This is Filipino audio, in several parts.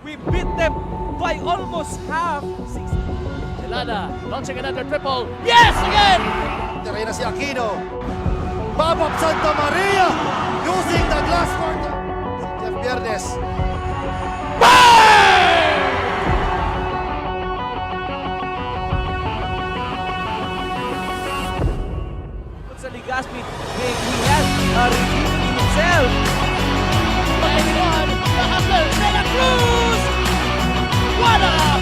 We beat them by almost half. Delana launching another triple. Yes, again! Tira na si Aquino. Babap Santa Maria using the glass court. Si Jeff Viernes. Sa Ligaspi, he has redeemed himself. Anyone? The hustler, Santa Cruz! What up?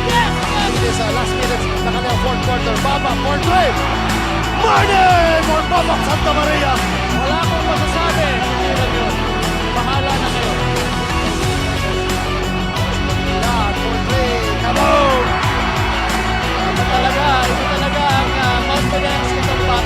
Yes! It is last minutes na kanyang fourth quarter. Babap for three. Martin for Babap Santa Maria. Wala akong masasabi. Hindi yun. Bahala na kayo. Yan for three. Kaboom! Ito talaga ang confidence nitong bat.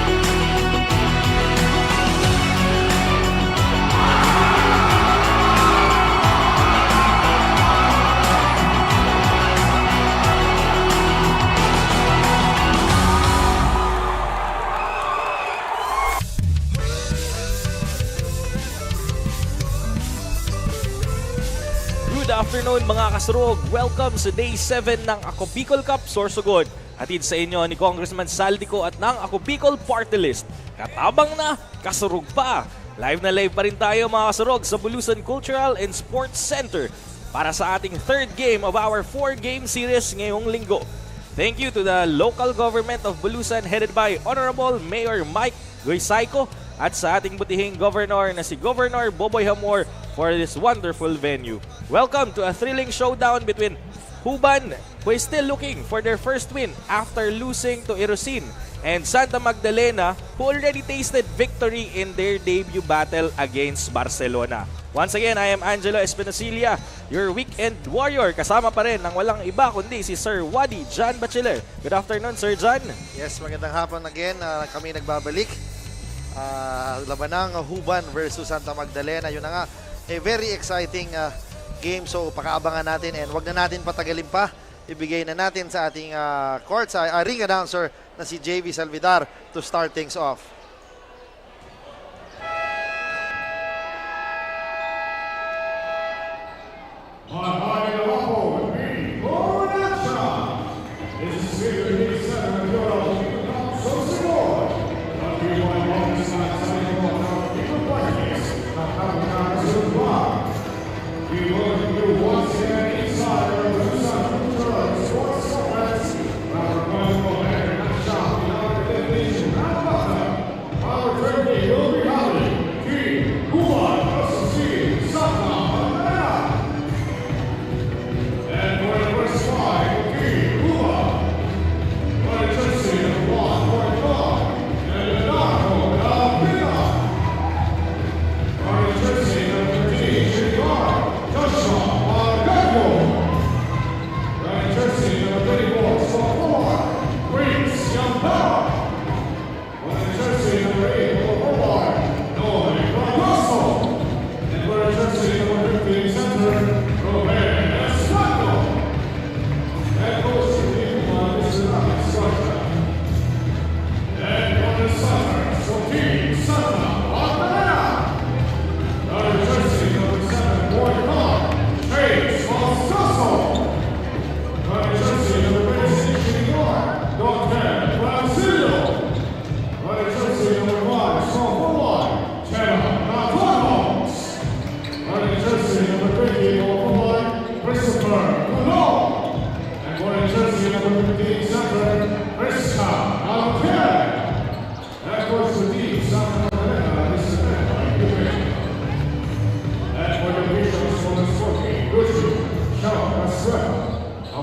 Good afternoon mga kasurog. Welcome sa Day 7 ng Ako Bicol Cup Sorsogon. Hatid sa inyo ni Congressman Saldico at ng Ako Bicol Party List. Katabang na, kasurog pa. Live na live pa rin tayo mga kasurog sa Bulusan Cultural and Sports Center para sa ating third game of our 4-game series ngayong linggo. Thank you to the local government of Bulusan headed by Honorable Mayor Mike Goysayco at sa ating butihing governor na si Governor Boboy Hamor for this wonderful venue. Welcome to a thrilling showdown between Huban, who is still looking for their first win after losing to Irosin, and Santa Magdalena, who already tasted victory in their debut battle against Barcelona. Once again, I am Angelo Espinosilia, your weekend warrior. Kasama pa rin ng walang iba kundi si Sir Wadi John Bachiller. Good afternoon, Sir John. Yes, magandang hapon again. Kami nagbabalik. Labanang Huban versus Santa Magdalena. Yun na nga, a very exciting game. So pakaabangan natin and wag na natin patagalin pa. Ibigay na natin sa ating court, sa ring announcer na si JV Salvidar to start things off.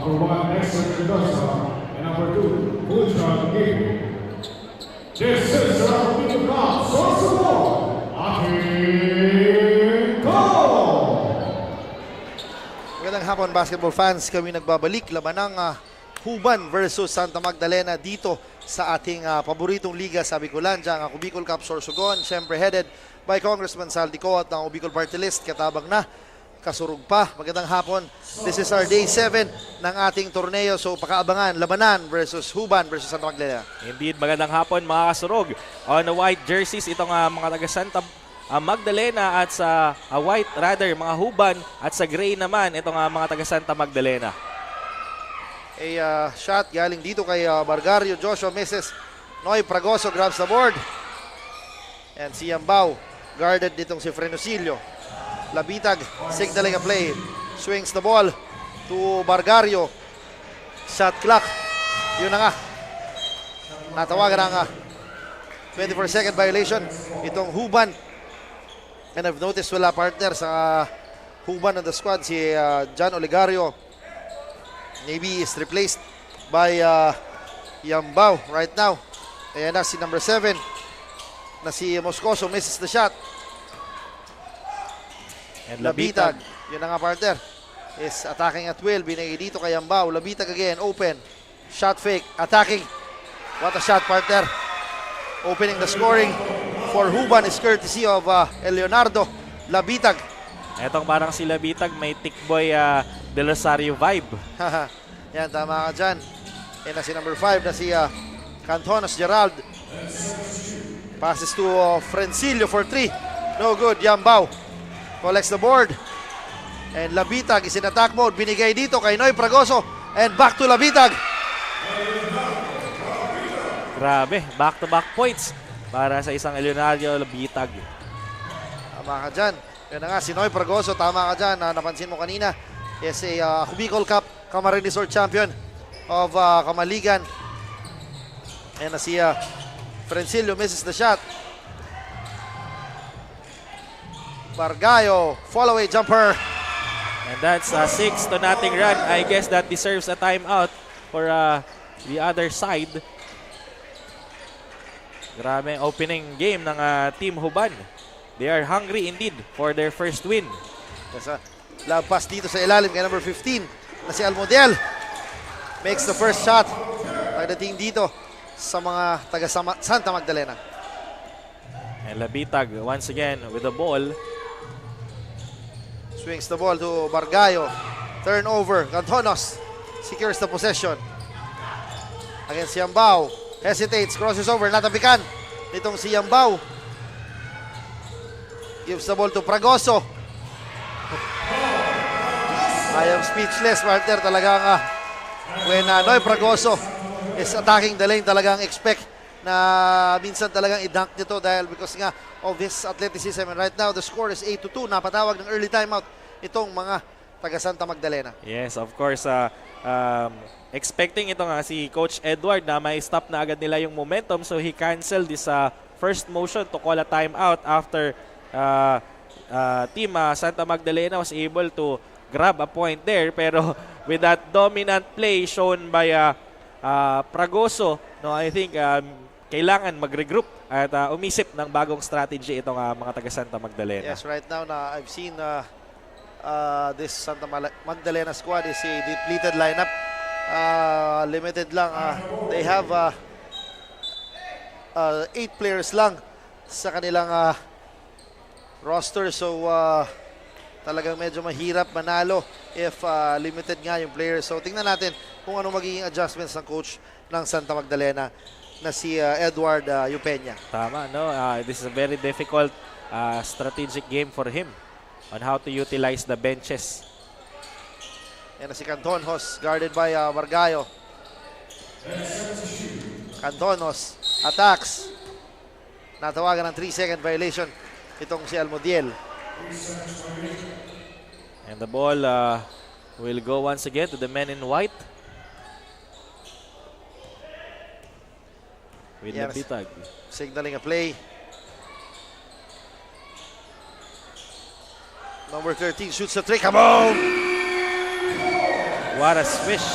Number 1, Exxon Mendoza, and number 2, Ultra Gable. This is the Ako Bicol Cup Sorsogon, Aquino! Magandang hapon basketball fans, kami nagbabalik labanang Huban versus Santa Magdalena dito sa ating paboritong liga sa Bicolandia, ang Ako Bicol Cup Sorsogon, syempre headed by Congressman Saldico at ang Ako Bicol Party List, katabang na, kasurog pa. Magandang hapon, this is our day 7 ng ating torneo, so pakaabangan, labanan versus Huban versus Santa Magdalena. Indeed, magandang hapon mga kasurog. On the white jerseys, itong mga taga Santa Magdalena at sa white rather mga Huban at sa gray naman itong mga taga Santa Magdalena. A shot galing dito kay Bargario. Joshua misses. Noy Pragoso grabs the board. And si Yambao guarded ditong si Frenosilio. Labitag signaling a play. Swings the ball to Bargario. Shot clock. Yun na nga. Natawagan ang 24-second violation itong Huban. And I've noticed wala partner sa Huban on the squad. Si John Olegario maybe is replaced by Yambao right now. Ayan na si number 7 na si Moscoso misses the shot. And Labitag, yun na nga partner, is attacking at will. Binigay dito kay Yambao. Labitag again, open. Shot fake, attacking. What a shot partner. Opening the scoring for Huban is courtesy of Leonardo Labitag. Etong parang si Labitag may Tikboy De Rosario vibe. Yan, tama ka dyan. Yan na si number 5 na si Cantonos Gerald. Passes to Frencilio for 3. No good, Yambao collects the board. And Labitag is in attack mode. Binigay dito kay Noy Pragoso. And back to Labitag. Grabe, back-to-back points para sa isang Leonardo Labitag. Tama ka dyan. Yan na nga, si Noy Pragoso, tama ka dyan. Napansin mo kanina, is a Bicol Cup Camarines Resort champion of Kamaligan. And na si Frencilio misses the shot. Bargayo, fall away jumper. And that's a 6-0 run. I guess that deserves a timeout for the other side. Grabe opening game ng Team Huban. They are hungry indeed for their first win. Love pass dito sa ilalim kay number 15 na si Almodiel. Makes the first shot. Pagdating dito sa mga taga Santa Magdalena. And Labitag once again with the ball. Swings the ball to Bargayo. Turnover. Cantonos secures the possession. Against Yambao. Hesitates, crosses over, natapikan. Nitong si Yambao. Gives the ball to Pragoso. I am speechless, partner. Talagang when Noy Pragoso is attacking the lane, talagang expect na minsan talagang i-dunk nito dahil because nga of his athleticism. And right now, the score is 8-2. Napatawag ng early timeout itong mga taga Santa Magdalena. Yes, of course. Expecting ito nga si Coach Edward na may stop na agad nila yung momentum. So he canceled this first motion to call a timeout after Team Santa Magdalena was able to grab a point there. Pero with that dominant play shown by Pragoso, no, I think kailangan mag-regroup at umisip ng bagong strategy itong mga taga Santa Magdalena. Yes, right now na I've seen this Santa Magdalena squad is a depleted lineup. Limited lang. They have 8 players lang sa kanilang roster. So talagang medyo mahirap manalo if limited nga yung players. So tingnan natin kung ano magiging adjustments ng coach ng Santa Magdalena na si Edward Upenya. Tama, no? This is a very difficult strategic game for him on how to utilize the benches. Yan na si Cantonos, guarded by Bargayo. Cantonos attacks. Natawagan ng 3-second violation itong si Almodiel. And the ball will go once again to the men in white. With Yes. Labitag. Signaling a play. Number 13 shoots the trick. Kaboom! What a swish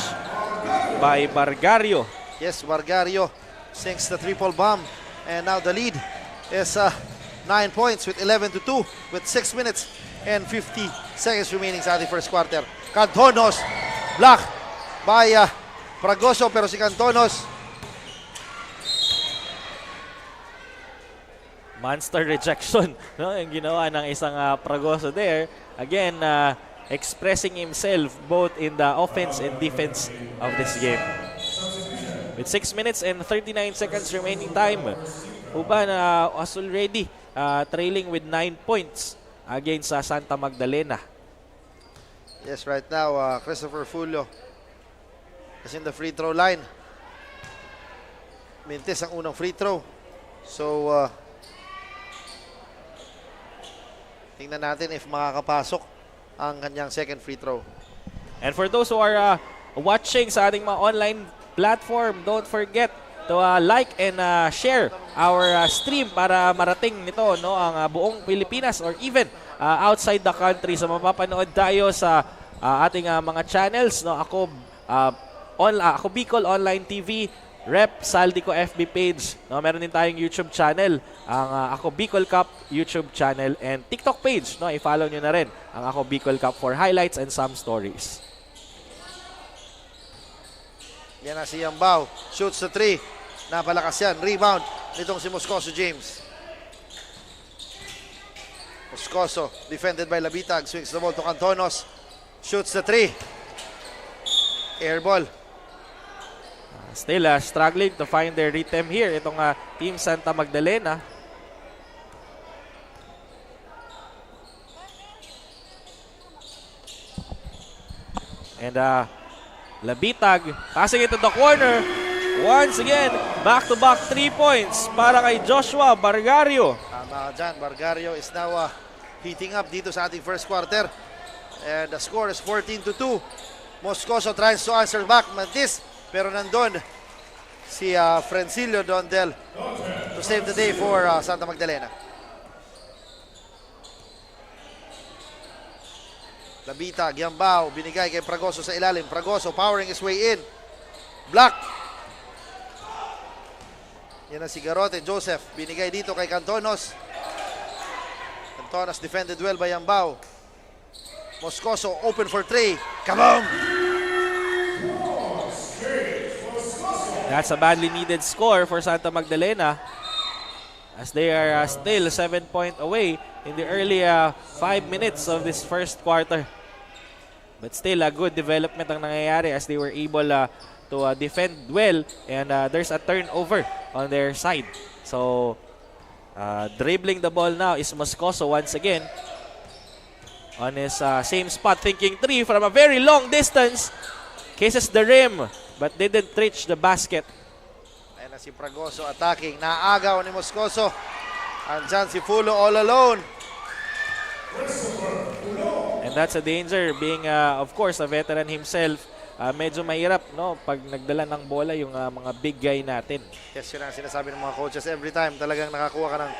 by Bargario. Yes, Bargario sinks the triple bomb. And now the lead is 9 points with 11-2 with 6 minutes and 50 seconds remaining sa ating first quarter. Cantonos blocked by Pragoso, pero si Cantonos Monster rejection, no? Yung ginawa ng isang Pragoso there. Again, expressing himself both in the offense and defense of this game. With 6 minutes and 39 seconds remaining time, Huban was already trailing with 9 points against Santa Magdalena. Yes, right now, Christopher Fullo is in the free throw line. Mintis ang unang free throw. So, tingnan natin if makakapasok ang kanyang second free throw. And for those who are watching sa ating mga online platform, don't forget to like and share our stream para marating nito no ang buong Pilipinas or even outside the country. So mapapanood tayo sa ating mga channels no. Ako Bicol Online TV, Rep Saldico FB page. No, meron din tayong YouTube channel, ang Ako Bicol Cup YouTube channel and TikTok page. No, i-follow nyo na rin ang Ako Bicol Cup for highlights and some stories. Yan na si Yambao. Shoots the 3. Napalakas yan. Rebound nitong si Moscoso James. Moscoso defended by Labitag. Swings the ball to Cantonos. Shoots the 3. Air ball. Still struggling to find their rhythm here. Itong Team Santa Magdalena. And Labitag passing it to the corner. Once again, back-to-back 3 points para kay Joshua Bargario. Tama ka dyan. Bargario is now heating up dito sa ating first quarter. And the score is 14-2. Moscoso tries to answer back. Mantis. Pero nandun si Francilio Dondel to save the day for Santa Magdalena. Labitag, Yambao, binigay kay Fragoso sa ilalim. Fragoso powering his way in. Block. Yan na si Garote. Joseph, binigay dito kay Cantonos. Cantonos defended well by Yambao. Moscoso open for 3. Kaboom! That's a badly needed score for Santa Magdalena as they are still 7 point away in the early 5 minutes of this first quarter. But still a good development ang nangyayari as they were able to defend well and there's a turnover on their side. So dribbling the ball now is Moscoso once again on his same spot, thinking 3 from a very long distance. Kisses the rim but didn't reach the basket. Ayan na si Fragoso attacking. Naagaw ni Moscoso. Andyan si Fullo all alone. And that's a danger being, of course, a veteran himself. Medyo mahirap, no? Pag nagdala ng bola yung mga big guy natin. Yes, yun ang sinasabi ng mga coaches. Every time talagang nakakuha ka ng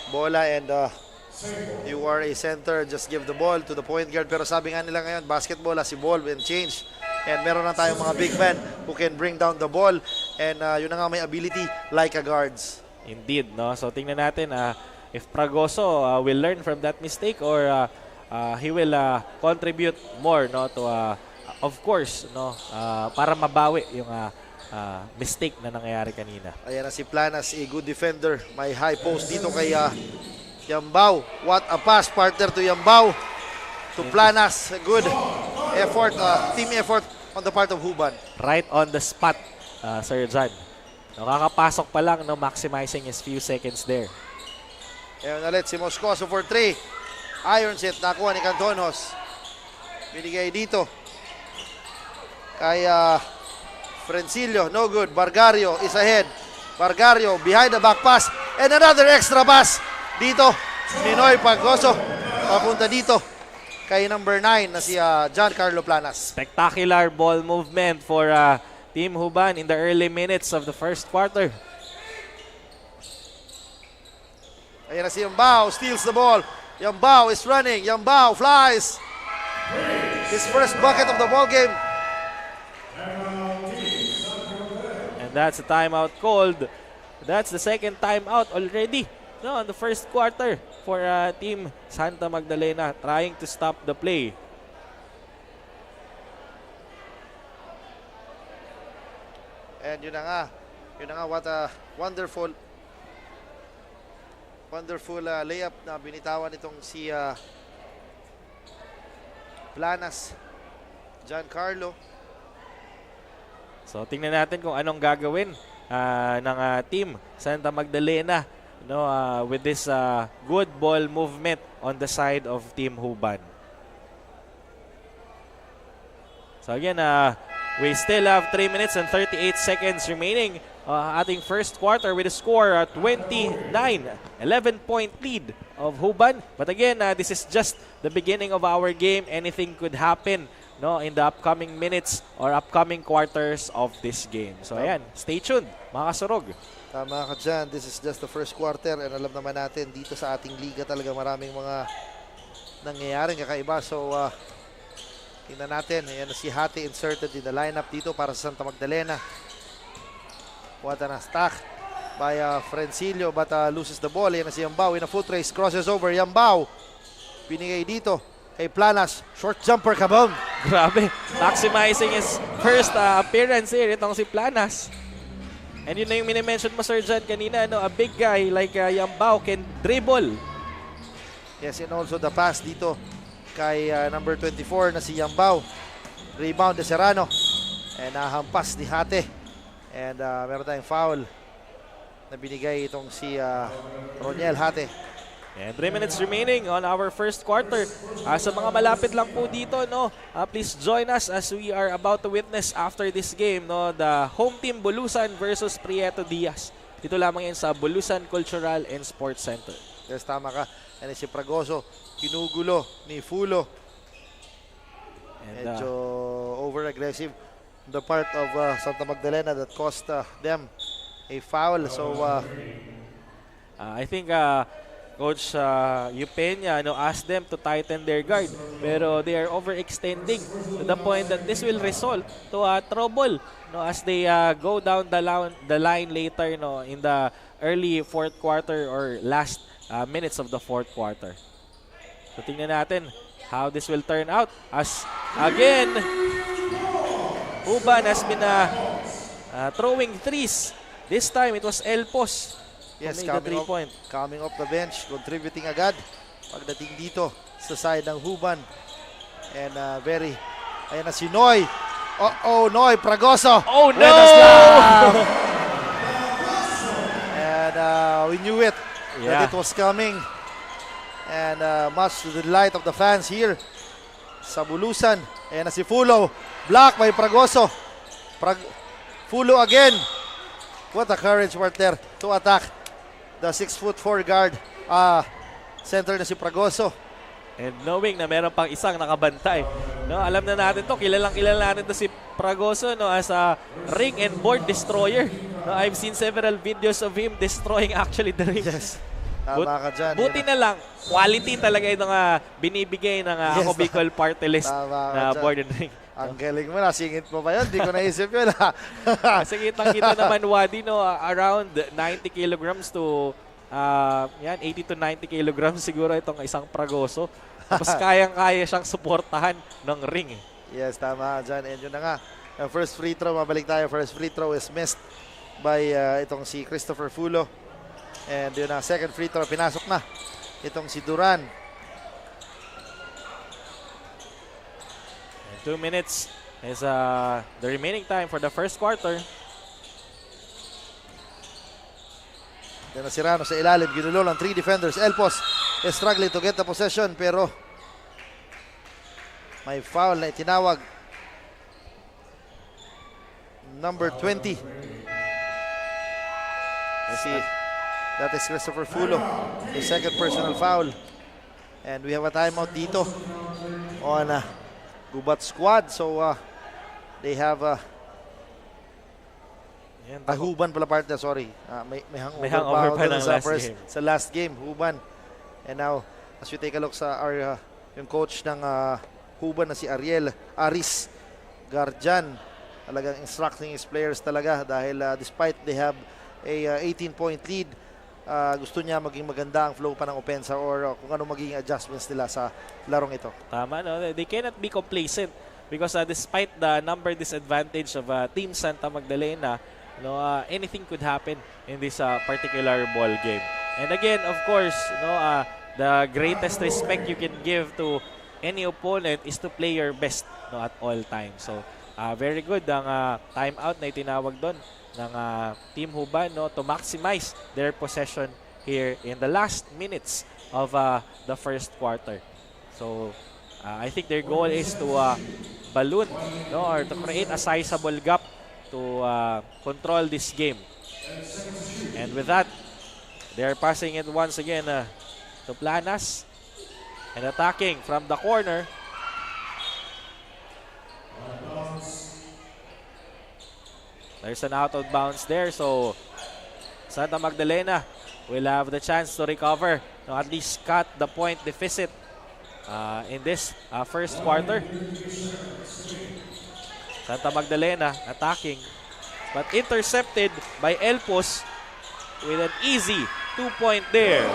bola and you are a center, just give the ball to the point guard. Pero sabi nga nila ngayon, basketball has evolved and changed. And meron na tayong mga big men who can bring down the ball. And yun na nga may ability like a guards. Indeed, no? So tingnan natin if Fragoso will learn from that mistake or he will contribute more, no, to of course, no, para mabawi yung mistake na nangyayari kanina. Ayan na si Planas, a good defender. May high post dito kay Yambao. What a pass, partner to Yambao. To Planas, a good effort, team effort on the part of Huban. Right on the spot, Sir John. Nakakapasok pa lang, no, maximizing his few seconds there. Ayan ulit si Moscoso for 3. Iron set, nakuha ni Cantonos. Binigay dito kay Francilio, no good. Bargario is ahead. Bargario behind the back pass. And another extra pass dito. Ninoy Pagoso. Papunta dito kay number 9 na si John Carlo Planas. Spectacular ball movement for Team Huban in the early minutes of the first quarter. Ayan na si Yambao, steals the ball. Yambao is running. Yambao flies. His first bucket of the ball game. And that's a timeout called. That's the second timeout already, no, in the first quarter for Team Santa Magdalena trying to stop the play. And yun na nga, what a wonderful layup na binitawan itong si Planas, Giancarlo. So tingnan natin kung anong gagawin ng Team Santa Magdalena no, with this good ball movement on the side of Team Huban. So again, we still have 3 minutes and 38 seconds remaining. Ating first quarter with a score 29, 11-point lead of Huban. But again, this is just the beginning of our game. Anything could happen, no, in the upcoming minutes or upcoming quarters of this game. So ayan, stay tuned, mga kasurog. Tama ka dyan. This is just the first quarter and alam naman natin dito sa ating liga talaga maraming mga nangyayaring kakaiba. So, tingnan natin. Ayan si Hati inserted in the lineup dito para sa Santa Magdalena. What an stack by Frencilio but loses the ball. Ayan na si Yambao in a foot race. Crosses over. Yambao. Binigay dito kay Planas. Short jumper, kabong. Grabe, maximizing his first appearance here. Itong si Planas. And yun na yung minimension mo, Sir John, kanina. No? A big guy like Yambao can dribble. Yes, and also the pass dito kay number 24 na si Yambao. Rebound de Serrano. And hampas ni Hate. And meron tayong foul na binigay itong si Roniel Hate. And 3 minutes remaining on our first quarter. Sa mga malapit lang po dito, no, please join us as we are about to witness after this game, no, the home team Bulusan versus Prieto Diaz. Dito lamang yan sa Bulusan Cultural and Sports Center. Yes, tama ka. And si Pragoso, pinugulo ni Fulo. And, Medyo over-aggressive on the part of Santa Magdalena that cost them a foul. So, I think Coach Eupenia, no, asked them to tighten their guard, pero they are overextending to the point that this will result to trouble, no, as they go down the line later, no, in the early fourth quarter or last minutes of the fourth quarter. So tingnan natin how this will turn out as again Huban has been throwing threes. This time it was Elpos. yes, made the 3-point. coming off the bench, contributing agad pagdating dito sa side ng Huban. And ayan na si Noy. Noy, Pragoso. Oh no! With a slam. And we knew it, that it was coming. And much to the delight of the fans here sa Bulusan. Ayan na si Fulo. Block by Pragoso. Fulo again. What a courage right there to attack the 6'4" guard. Center na si Pragoso. And knowing na meron pang isang nakabantay, no, alam na natin to, kilala natin to si Pragoso, no, as a ring and board destroyer. No, I've seen several videos of him destroying actually the ring. Yes. Tama ka dyan. Buti na lang, quality talaga itong binibigay ng Ako Bicol Party List na board and ring. Ang galing mo, nasingit mo pa yun. Di ko naisip yun. Kasi kitang-kita naman, Wadi, no, around 90 kilograms to 80 to 90 kilograms siguro itong isang Pragoso. Tapos kayang-kaya siyang suportahan ng ring. Yes, tama dyan. And yun na nga. Ang first free throw, mabalik tayo. First free throw is missed by itong si Christopher Fulo. And yun na, second free throw, pinasok na itong si Duran. 2 minutes is the remaining time for the first quarter. Yan na si Rano sa ilalim. Ginulo ng 3 defenders. Elpos is struggling to get the possession pero may foul na itinawag. Number 20. That is Christopher Fulo. The second personal foul. And we have a timeout dito on Gubat squad. So they have Huban pala partner, sorry. May hangover pa ng last game. Sa last game, Huban. And now, as we take a look sa yung coach ng Huban na si Ariel Aris Garjan, talagang instructing his players talaga dahil despite they have a 18-point lead, gusto niya maging maganda ang flow pa ng opensa or kung ano magiging adjustments nila sa larong ito. Tama, no? They cannot be complacent because despite the number disadvantage of Team Santa Magdalena, no, anything could happen in this particular ball game. And again, of course, no, the greatest respect you can give to any opponent is to play your best, no, at all times. So, very good ang timeout na itinawag doon ng Team Huban, no, to maximize their possession here in the last minutes of the first quarter. So I think their goal is to balloon, no, or to create a sizable gap to control this game. And with that, they are passing it once again to Planas and attacking from the corner. There's an out of bounds there, so Santa Magdalena will have the chance to recover, no, at least cut the point deficit in this first quarter. Santa Magdalena attacking, but intercepted by Elpos with an easy 2-point there.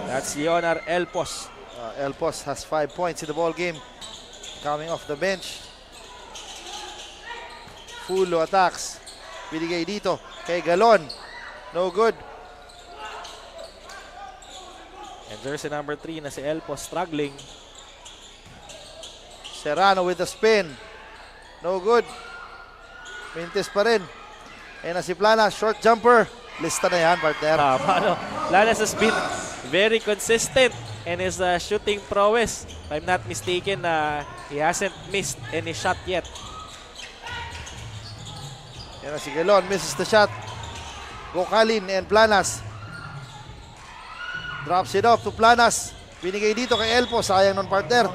That's Leonar Elpos. Elpos has 5 points in the ball game, coming off the bench. Fulo attacks. Binigay dito kay Galon. No good. And jersey number 3 na si Elpos struggling. Serrano with the spin. No good. Mintis pa rin. Ayan na si Plana, short jumper. Lista na yan, partner. Planas has been very consistent in his shooting prowess. If I'm not mistaken, he hasn't missed any shot yet. Ayan na si Galon, misses the shot. Gocalin and Planas. Drops it off to Planas. Binigay dito kay Elpo, sayang nun, partner.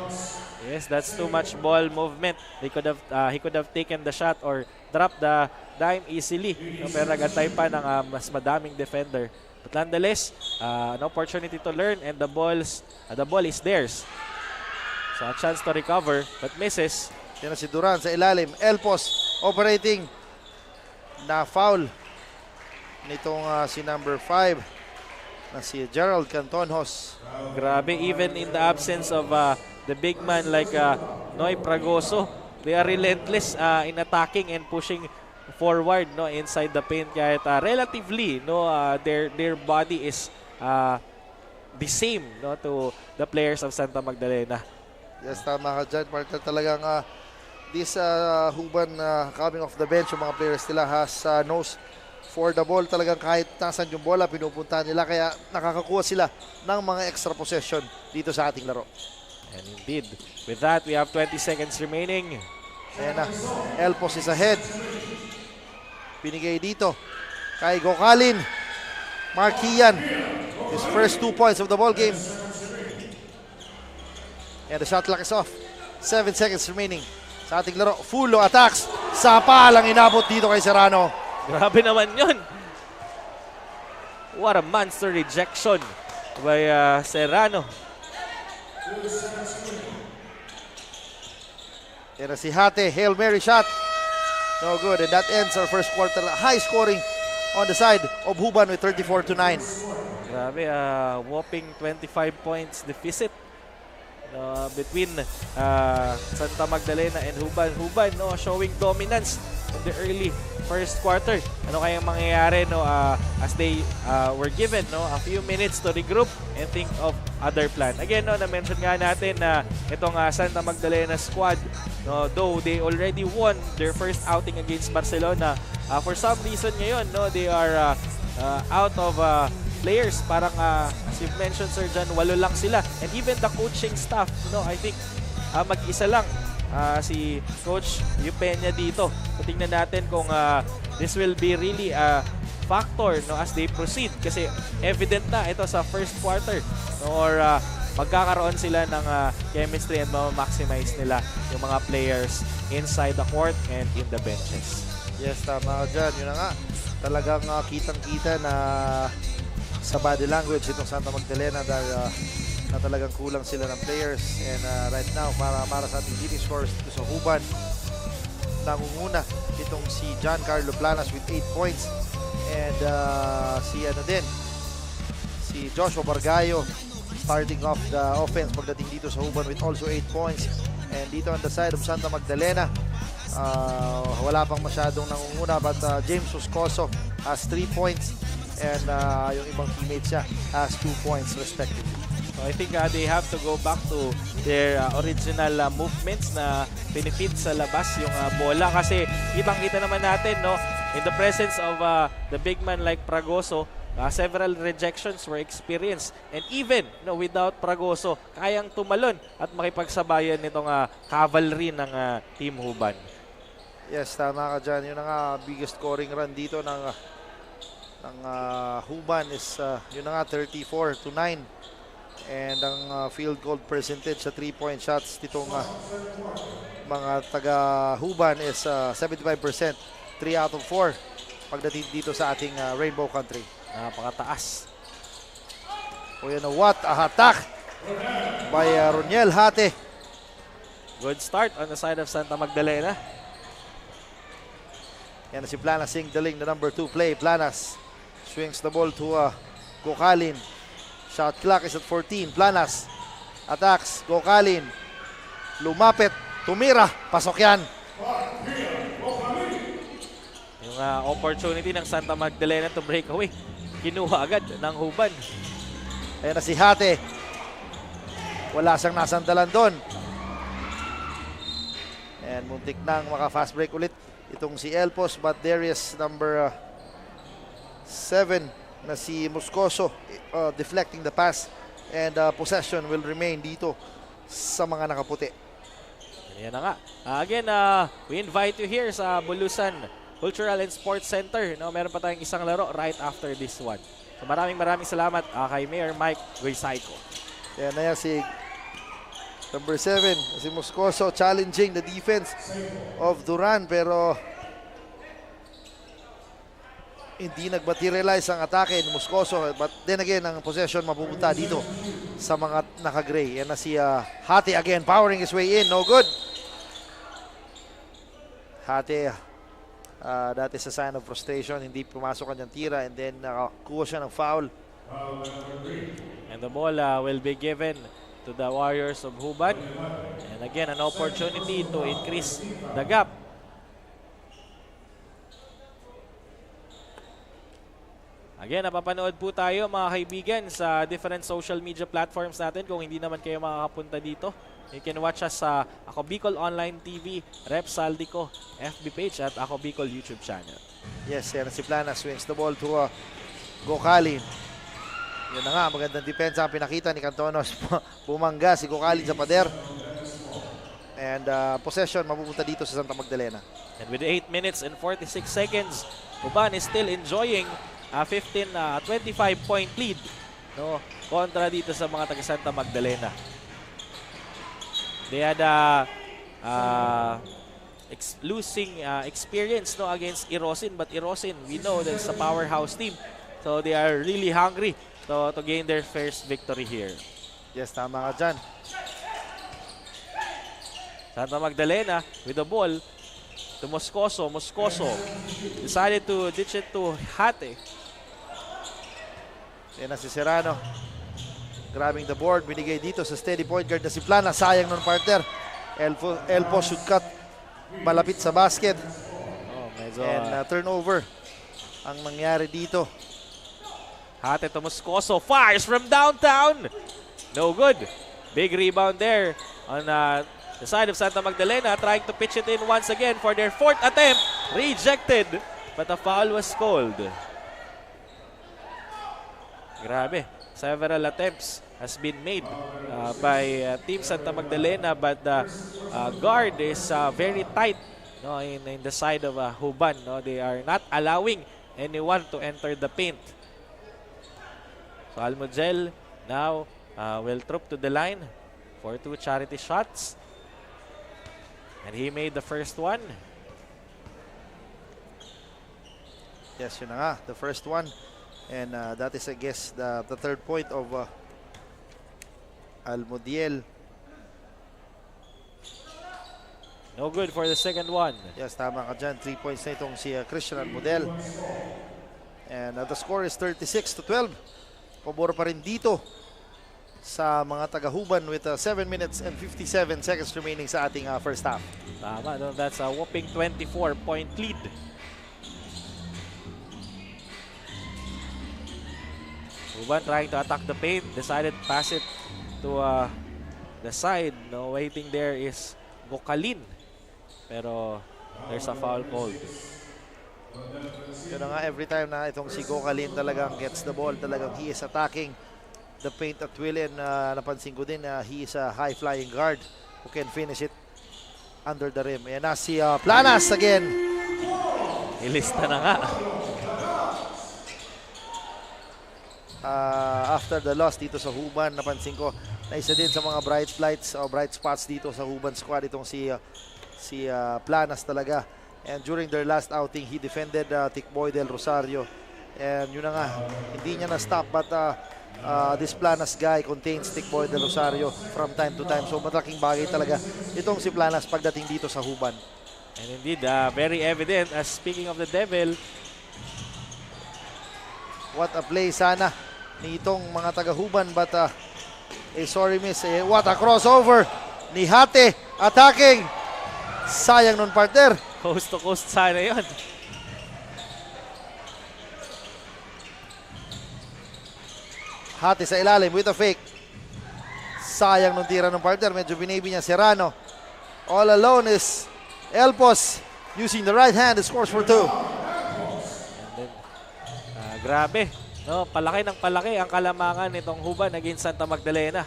Yes, that's too much ball movement. He could have taken the shot or dropped the dime easily. No, pero nagantay pa ng mas madaming defender. But nonetheless, an opportunity to learn, and the ball is theirs. So a chance to recover, but misses. Yan na si Duran sa ilalim. Elpos operating. Na foul nitong si number 5 na si Gerald Cantonhos. Grabe, even in the absence of the big man like Noy Pragoso, they are relentless in attacking and pushing forward, no, inside the paint. Kahit relatively, no, their body is the same, no, to the players of Santa Magdalena. Yes, tama ka dyan, partner. Talagang this Huban coming off the bench, yung mga players nila has nose for the ball. Talagang kahit nasan yung bola, pinupunta nila. Kaya nakakakuha sila ng mga extra possession dito sa ating laro. And indeed, with that, we have 20 seconds remaining. Ayan na, Elpos is ahead. Binigay dito kay Gocalin. Marquian, his first 2 points of the ball game. And the shot clock is off. 7 seconds remaining sa ating laro. Fulo attacks. Sapa lang inabot dito kay Serrano. Grabe naman yun. What a monster rejection by Serrano. Yan na si Hate. Hail Mary shot. No good. And that ends our first quarter. High scoring on the side of Huban with 34-9. Grabe, whopping 25 points deficit between Santa Magdalena and Huban. Huban, no, showing dominance in the early first quarter. Ano kayang mangyayari, no, as they were given, no, a few minutes to regroup and think of other plan. Again, no, na-mention nga natin na itong Santa Magdalena squad, no, though they already won their first outing against Barcelona, for some reason ngayon, no, they are out of players. Parang as you've mentioned, Sir John, 8 lang sila. And even the coaching staff, no, I think mag-isa lang si Coach Eupenia dito. So, tingnan natin kung this will be really a factor, no, as they proceed. Kasi evident na ito sa first quarter, no, or magkakaroon sila ng chemistry and ma-maximize nila yung mga players inside the court and in the benches. Yes, tama ka dyan. Yun na nga. Talagang kitang-kita na sa body language itong Santa Magdalena dahil na talagang kulang sila ng players. And right now, para sa ating leading scorers dito sa Huban, nangunguna itong si John Carlo Planas with 8 points. And si Joshua Bargayo starting off the offense pagdating dito sa Huban with also 8 points. And dito on the side of Santa Magdalena, wala pang masyadong nangunguna, but James Oscoso has 3 points and yung ibang teammates niya has 2 points respectively. So I think they have to go back to their original movements na pinipit sa labas yung bola, kasi kitang-kita naman natin, no, in the presence of the big man like Pragoso, several rejections were experienced. And even without Pragoso, kayang tumalon at makipagsabayan nitong cavalry ng Team Huban. Yes, tama ka dyan. Yun ang biggest scoring run dito ng Huban is yun na nga 34-9. And ang field goal percentage sa 3-point shots ditong mga taga Huban is 75%. 3 out of 4 pagdating dito sa ating Rainbow Country. Napakataas. O yan, what a attack by Roniel Hate. Good start on the side of Santa Magdalena. Yan na si Planas signaling the number 2 play. Planas swings the ball to Gokalin. Shot clock is at 14. Planas attacks. Gokalin lumapit. Tumira. Pasok yan. Yung opportunity ng Santa Magdalena to break away, kinuha agad ng Huban. Ayan na si Hate. Wala siyang nasandalan doon. And muntik nang maka-fast break ulit itong si Elpos, but there is number 7 na si Moscoso deflecting the pass, and possession will remain dito sa mga nakaputi. Yan na nga. Again, we invite you here sa Bulusan Cultural and Sports Center. Meron pa tayong isang laro right after this one. So maraming salamat kay Mayor Mike Guisaico. Yan na yan si number 7, si Moscoso, challenging the defense of Duran, pero hindi nag-materialize ang atake ni Moscoso. But then again, ang possession mapupunta dito sa mga naka-gray. Yan na si Hate again, powering his way in. No good. Hate, that is a sign of frustration. Hindi pumasok kanyang tira, and then nakakuha siya ng foul. And the ball will be given to the Warriors of Huban. And again, an opportunity to increase the gap. Again, napapanood po tayo mga kaibigan sa different social media platforms natin. Kung hindi naman kayo makakapunta dito, you can watch us sa Ako Bicol Online TV, Rep Saldico FB page at Ako Bicol YouTube channel. Yes, yan si Plana, swings the ball to Gokalin. Yan na nga, magandang depensa ang pinakita ni Cantonos. Bumangga si Gokalin sa pader. And possession mapupunta dito sa Santa Magdalena. And with 8 minutes and 46 seconds, Huban is still enjoying a 25-point lead kontra dito sa mga taga Santa Magdalena. They had losing experience against Irosin, but Irosin, we know that's a powerhouse team, so they are really hungry to gain their first victory here. Yes, tama ka dyan. Santa Magdalena with the ball to Moscoso. Moscoso decided to ditch it to Hate. Yan na si Serrano. Grabbing the board. Binigay dito sa steady point guard na si Plana. Sayang nun partner. Elpo should cut malapit sa basket. Medyo, and turnover ang nangyari dito. Hate to Moscoso. Fires from downtown. No good. Big rebound there on the side of Santa Magdalena, trying to pitch it in once again for their 4th attempt. Rejected, but a foul was called. Grabe. Several attempts has been made by Team Santa Magdalena, but the guard is very tight in the side of Huban. They are not allowing anyone to enter the paint. So Almudel now will troop to the line for 2 charity shots. And he made the first one. Yes, yun na nga. The first one. And that is, I guess, the 3rd point of Almudiel. No good for the second one. Yes, tama ka dyan. 3 points na itong si Christian Almudel. And the score is 36-12. Pabor pa rin dito sa mga taga-Huban with 7 minutes and 57 seconds remaining sa ating first half. Tama, that's a whopping 24-point lead. Huban trying to attack the paint, decided to pass it to the side. Waiting there is Gokalin. Pero there's a foul called. Yun na nga, every time na itong si Gokalin talagang gets the ball, talagang he is attacking the paint at will, and napansin ko din na he is a high-flying guard who can finish it under the rim. Ayan na si Planas again. Ilista na nga. After the loss dito sa Huban, napansin ko na isa din sa mga bright lights o bright spots dito sa Huban squad itong si Planas talaga. And during their last outing, he defended Tikboy del Rosario. And yun na nga, hindi niya na-stop, but this Planas guy contains Tikboy del Rosario from time to time. So malaking bagay talaga itong si Planas pagdating dito sa Huban. And indeed, very evident. Speaking of the Devil, What a play sana ni itong mga taga-Huban, but a sorry miss. What a crossover ni Hate, attacking. Sayang nun, partner. coast to coast sana yun. Hate sa ilalim with a fake. Sayang nung tira ng partner. Medyo binaby niya Serrano. All alone is Elpos using the right hand. Scores for 2. And then, grabe. No, palaki ng palaki ang kalamangan nitong Huban against Santa Magdalena.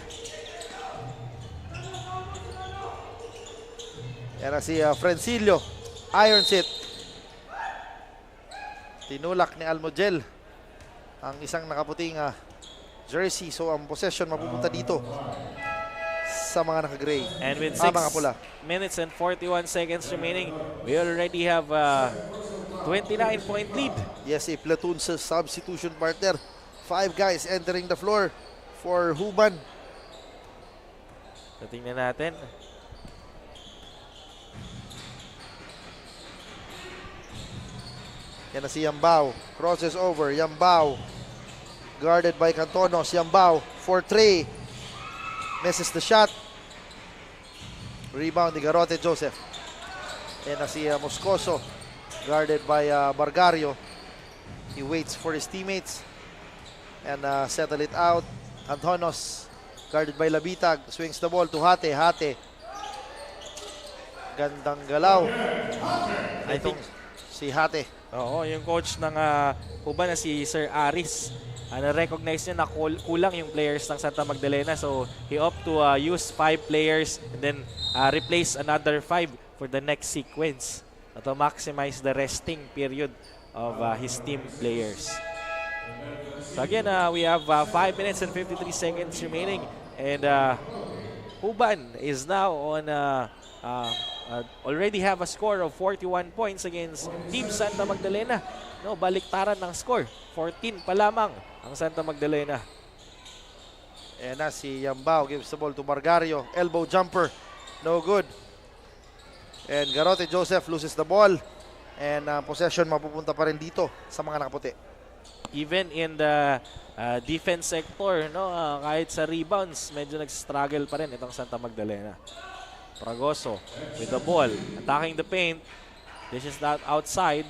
Yan na si Frencilio. Irons it. Tinulak ni Almogel ang isang nakaputing jersey. So ang possession mapupunta dito sa mga naka-gray. And with mga pula. 6 minutes and 41 seconds remaining, we already have 29-point lead. Yes, a platoon sa substitution, partner. 5 guys entering the floor for Huban. So tingnan natin. Yan na si Yambao. Crosses over. Yambao. Guarded by Cantonos. Yambao for 3. Misses the shot. Rebound ni Garote Joseph. Yan na si Moscoso. Guarded by Bargario. He waits for his teammates and settle it out. Cantonos guarded by Labitag. Swings the ball to Hate. Hate. Gandang galaw. I think Si Hate. oo, yung coach ng Huban na si Sir Aris, na-recognize niya na kulang yung players ng Santa Magdalena. So, he opt to use 5 players and then replace another 5 for the next sequence to maximize the resting period of his team players. So, again, we have 5 minutes and 53 seconds remaining. And Huban is now on already have a score of 41 points against Team Santa Magdalena. No, baliktaran ng score. 14 pa lamang ang Santa Magdalena. And na si Yambao gives the ball to Bargario. Elbow jumper. No good. And Garote Joseph loses the ball. And possession mapupunta pa rin dito sa mga nakaputi. Even in the defense sector, no, kahit sa rebounds, medyo nag-struggle pa rin itong Santa Magdalena. Fragoso with the ball, attacking the paint. This is that outside.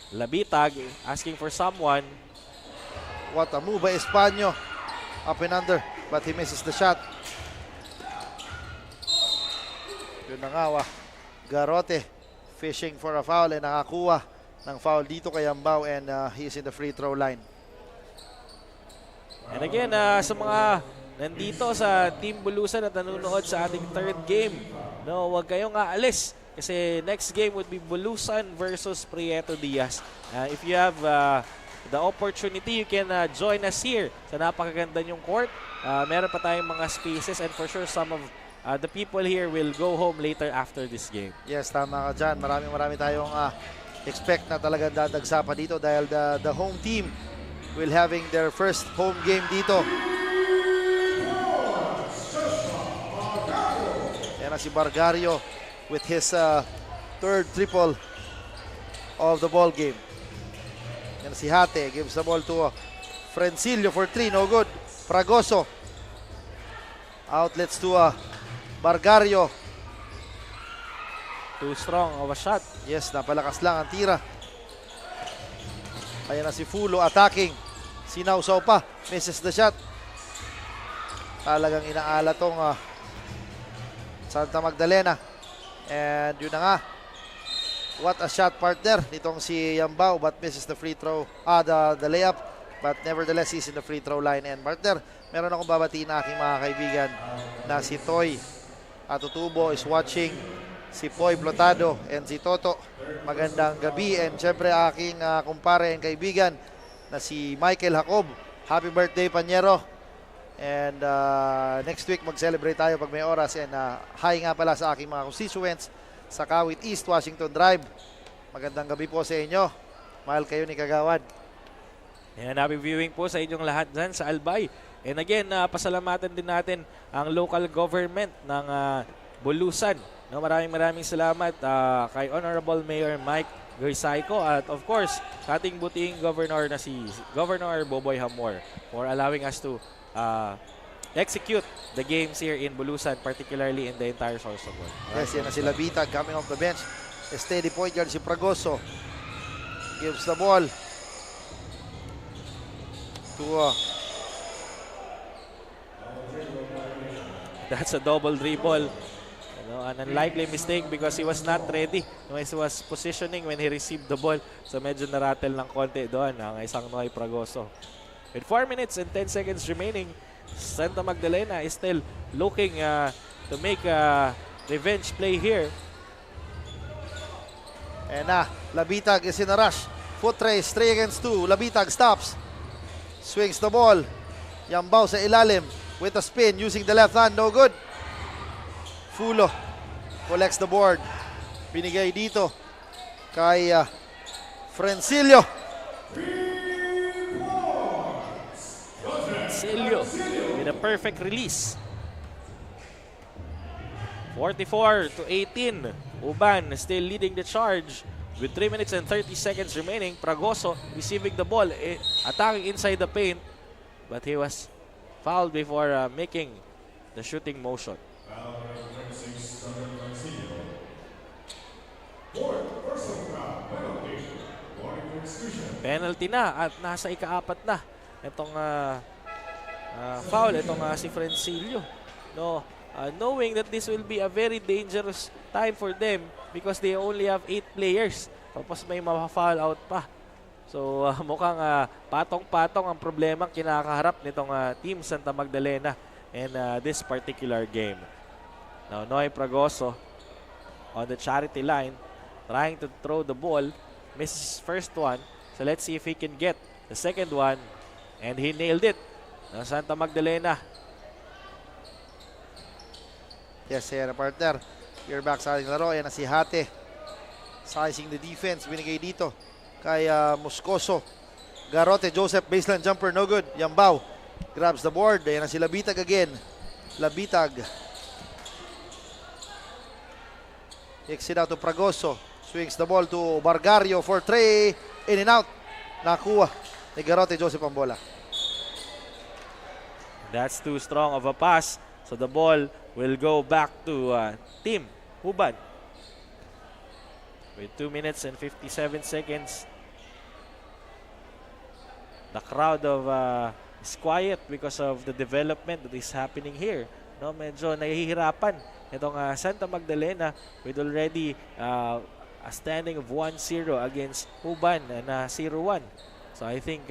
Labitag asking for someone. What a move by Espanyo. Up and under, but he misses the shot. Yun na nga, Garote fishing for a foul and nakakuha ng foul dito kay Yambao, and he is in the free throw line. And again, sa mga nandito sa Team Bulusan at nanonood sa ating third game, no, huwag kayong aalis kasi next game would be Bulusan versus Prieto Diaz. If you have the opportunity, you can join us here sa napakaganda yung court. Meron pa tayong mga spaces, and for sure some of the people here will go home later after this game. Yes, tama ka dyan. Marami tayong expect na talagang dadagsa pa dito dahil the home team will having their first home game dito. Yan na si Bargario with his third triple of the ball game. Yan na si Hate, gives the ball to Frencilio for 3, no good. Fragoso. Outlets to Bargario. Too strong of a shot. Yes, napalakas lang ang tira. Ayan na si Fulo attacking. Sinausaw pa. Misses the shot. Talagang inaala tong Santa Magdalena. And yun na nga. What a shot, partner, nitong si Yambao, but misses the free throw, the layup. But nevertheless, he's in the free throw line. And partner, meron akong babatiin na aking mga kaibigan na si Toy Atutubo is watching, si Poy Blotado, and si Toto. Magandang gabi. And syempre aking kumpare and kaibigan na si Michael Jacob. Happy birthday, Panyero. And next week mag-celebrate tayo pag may oras. And hi nga pala sa aking mga constituents sa Kawit East, Washington Drive. Magandang gabi po sa inyo. Mahal kayo ni Kagawad. Ayan, happy viewing po sa inyong lahat dyan sa Albay. And again, pasalamatan din natin ang local government ng Bulusan. No, maraming salamat kay Honorable Mayor Mike Goysayco at of course, ating butihing governor na si Governor Boboy Hamor for allowing us to execute the games here in Bulusan, particularly in the entire Sorsogon. Yes, yan na si Labitag coming off the bench. A steady point guard si Fragoso. Gives the ball to that's a double dribble. You know, an unlikely mistake because he was not ready. No, he was positioning when he received the ball. So medyo narattle ng konti doon ang isang Noy Fragoso. With 4 minutes and 10 seconds remaining, Santa Magdalena is still looking to make a revenge play here. And Labitag is in a rush. Foot race, 3 against 2. Labitag stops. Swings the ball. Yambao sa ilalim with a spin using the left hand. No good. Fulo collects the board. Binigay dito kay Frencilio. Silio with a perfect release. 44-18. Uban still leading the charge with 3 minutes and 30 seconds remaining. Fragoso receiving the ball, attacking inside the paint, but he was fouled before making the shooting motion. Penalty na at nasa ika-4 na itong foul, itong si Frencilio. No, knowing that this will be a very dangerous time for them because they only have 8 players. Tapos may ma-foul out pa. So mukhang patong-patong ang problema kinakaharap nitong team Santa Magdalena in this particular game. Now Noy Fragoso on the charity line trying to throw the ball, misses first one. So let's see if he can get the second one, and he nailed it. Now Santa Magdalena. Yes, yan na partner. You're back sa ating laro. Yan na si Hate. Sizing the defense. Binigay dito kay Moscoso. Garote, Joseph, baseline jumper, no good. Yambao grabs the board. Yan na si Labitag again. Labitag. Kicks it out to Fragoso. Swings the ball to Bargario for 3. In and out. Nakuha ni Garote, Joseph ang bola. That's too strong of a pass. So the ball will go back to Team Uban. With 2 minutes and 57 seconds. The crowd is quiet because of the development that is happening here. No, medyo nahihirapan itong Santa Magdalena with already a standing of 1-0 against Uban na 0-1. So I think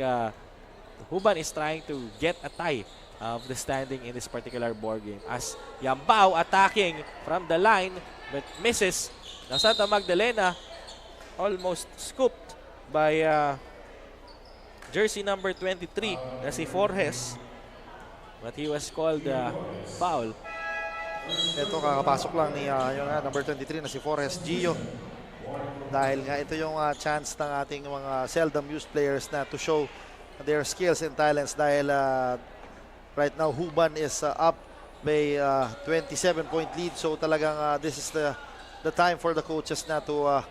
Uban is trying to get a tie of the standing in this particular board game. As Yambao attacking from the line but misses. Now Santa Magdalena almost scooped by jersey number 23 na si Forges. But he was called foul. Ito kakapasok lang ni yung number 23 na si Forges Gio. Dahil nga ito yung chance ng ating mga seldom used players na to show their skills and talents dahil right now Huban is up by 27-point lead. So talagang this is the time for the coaches na to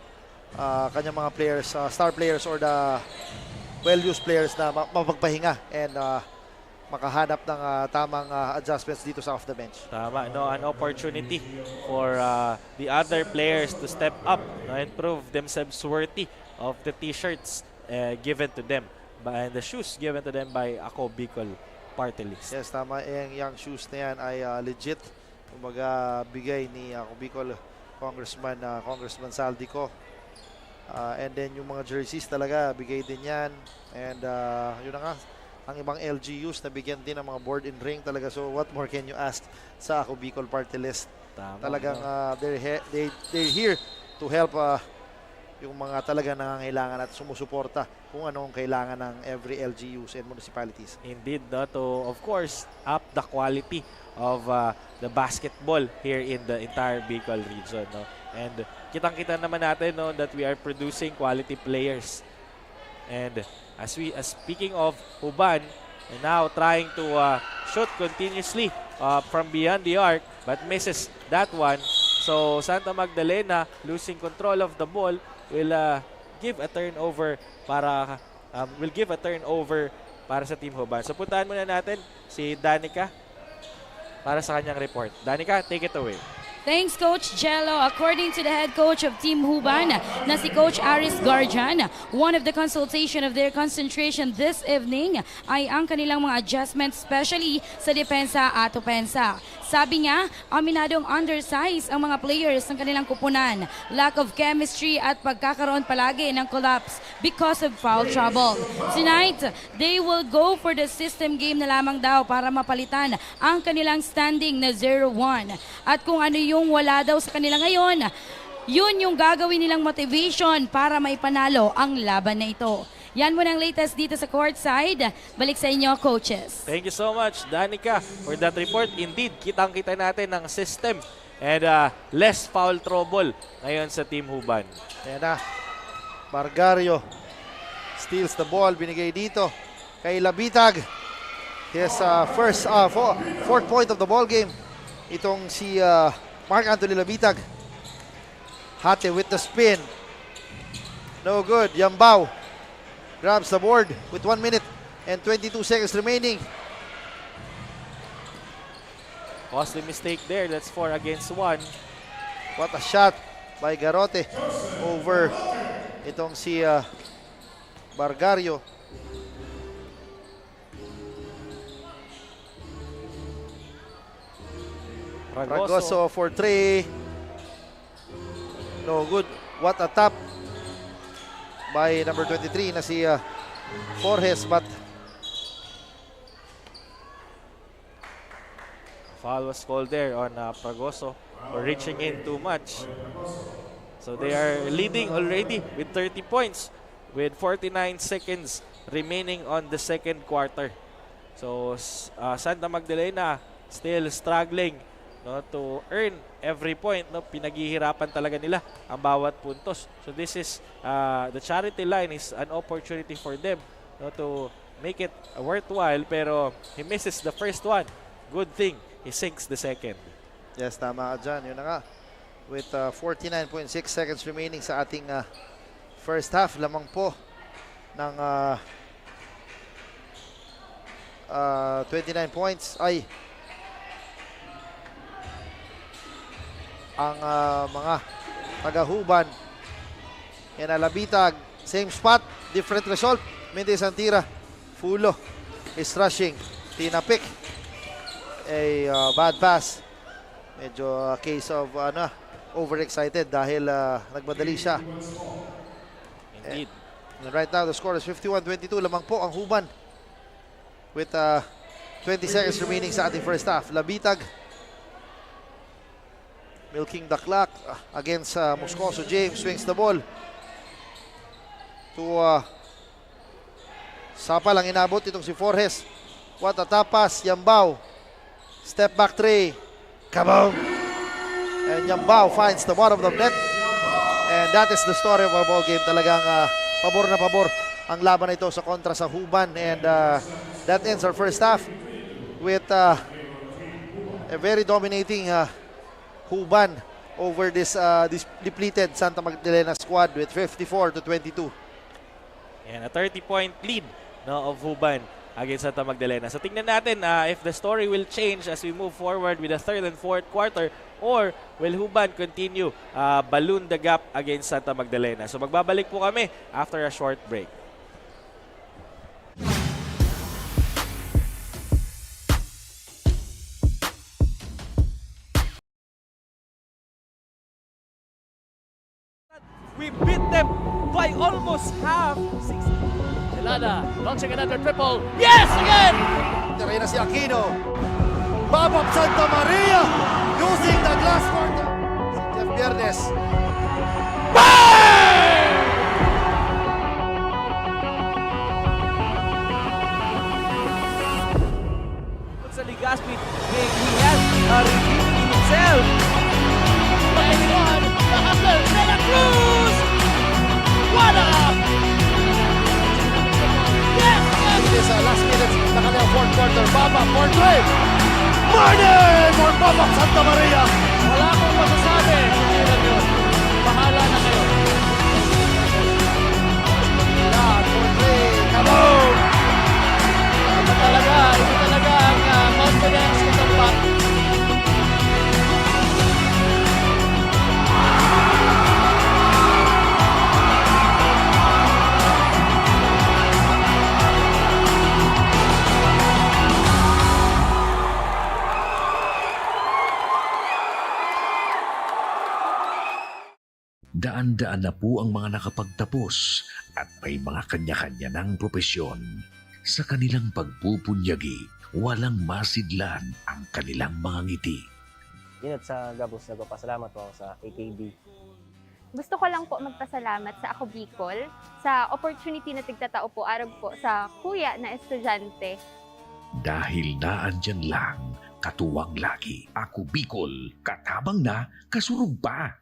kanyang mga players, star players or the well-used players na mapagpahinga and makahanap ng tamang adjustments dito sa off the bench. Tama, no, an opportunity for the other players to step up, no, and prove themselves worthy of the t-shirts given to them and the shoes given to them by Ako Bicol Party List. Yes, tama. Yung shoes na yan ay legit. Kumbaga, bigay ni Ako Bicol Congressman Saldico. And then yung mga jerseys talaga, bigay din yan. And yun na nga, ang ibang LGUs na bigyan din ng mga board and ring talaga. So what more can you ask sa Ako Bicol Party List? Tama, Talagang no? they're here to help yung mga talaga nangangailangan at sumusuporta kung anong kailangan ng every LGUs and municipalities. Indeed, no, to of course up the quality of the basketball here in the entire Bicol region, no. And kitang-kita naman natin, no, that we are producing quality players. And speaking of Huban, and now trying to shoot continuously from beyond the arc but misses that one. So Santa Magdalena losing control of the ball will give a turnover para sa Team Huban. So puntahan muna natin si Danica para sa kanyang report. Danica, take it away. Thanks, Coach Jello. According to the head coach of Team Huban, na si Coach Aris Garjan, one of the consultation of their concentration this evening ay ang kanilang mga adjustments, especially sa depensa at opensa. Sabi niya, aminadong undersize ang mga players ng kanilang kupunan, lack of chemistry at pagkakaroon palagi ng collapse because of foul trouble. Tonight, they will go for the system game na lamang daw para mapalitan ang kanilang standing na 0-1. At kung ano yung wala daw sa kanila ngayon, yun yung gagawin nilang motivation para maipanalo ang laban na ito. Yan muna ang latest dito sa courtside. Balik sa inyo, coaches. Thank you so much, Danica, for that report. Indeed, kitang-kita natin ang system and less foul trouble ngayon sa Team Huban. Ayan na, Bargario steals the ball, binigay dito kay Labitag. His fourth point of the ball game. Itong si Mark Anthony Labitag. Hate with the spin. No good. Yambao grabs the board with 1 minute and 22 seconds remaining. Costly mistake there. That's 4 against 1. What a shot by Garote over itong si Bargario. Ragoso for 3. No good. What a tap by number 23 na si Forges, but foul was called there on Fragoso for reaching in too much. So they are leading already with 30 points with 49 seconds remaining on the second quarter. So Santa Magdalena still struggling, no, to earn every point, no. Pinaghihirapan talaga nila ang bawat puntos. So this is the charity line is an opportunity for them, no, to make it worthwhile, pero he misses the first one. Good thing he sinks the second. yes, tama ka dyan. Yun na nga. With 49.6 seconds remaining sa ating first half, lamang po ng 29 points ay ang mga taga-Huban. Yan na, Labitag, same spot, different result. Mendes Antira, Fulo is rushing. Tinapik, a bad pass. Medyo case of overexcited dahil nagmadali siya. Indeed. And right now, the score is 51-22. Lamang po ang Huban with 20 seconds remaining sa ating first half. Labitag milking the clock against Moscoso. James swings the ball to Sapa lang inabot itong si Forges. What a top pass. Yambao, step back three, kaboom, and Yambao finds the bottom of the net, and that is the story of our ball game. Talagang pabor na pabor ang laban na ito sa kontra sa Huban, and that ends our first half with a very dominating Huban over this depleted Santa Magdalena squad with 54-22. And a 30-point lead, no, of Huban against Santa Magdalena. So tingnan natin if the story will change as we move forward with the third and fourth quarter, or will Huban continue balloon the gap against Santa Magdalena. So magbabalik po kami after a short break. We beat them by almost half. Delana launching another triple. Yes, again! Tira na si Aquino. Babap Santa Maria using the glass court. Si Jeff Viernes. Sa Legazpi, he has redeemed himself. Anyone? The hustler, De La Cruz! What up? Yes, yes! It is last minutes na kanilang fourth quarter. Babap for three. Martin for Babap Santa Maria. Wala akong masasabi. Hindi lang yun. Bahala na kayo. Lahat for three. Kaboom! Ito talaga ang confidence nitong bat. Daan-daan na po ang mga nakapagtapos at may mga kanya-kanya ng propesyon. Sa kanilang pagpupunyagi, walang masidlan ang kanilang mga ngiti. Inot sa Gabos, nagpapasalamat po ako sa AKB. Gusto ko lang po magpasalamat sa Ako Bicol sa opportunity na tigtatao po arag po sa kuya na estudyante. Dahil naandyan lang, katuwang lagi, Ako Bicol, katabang na, kasurug pa.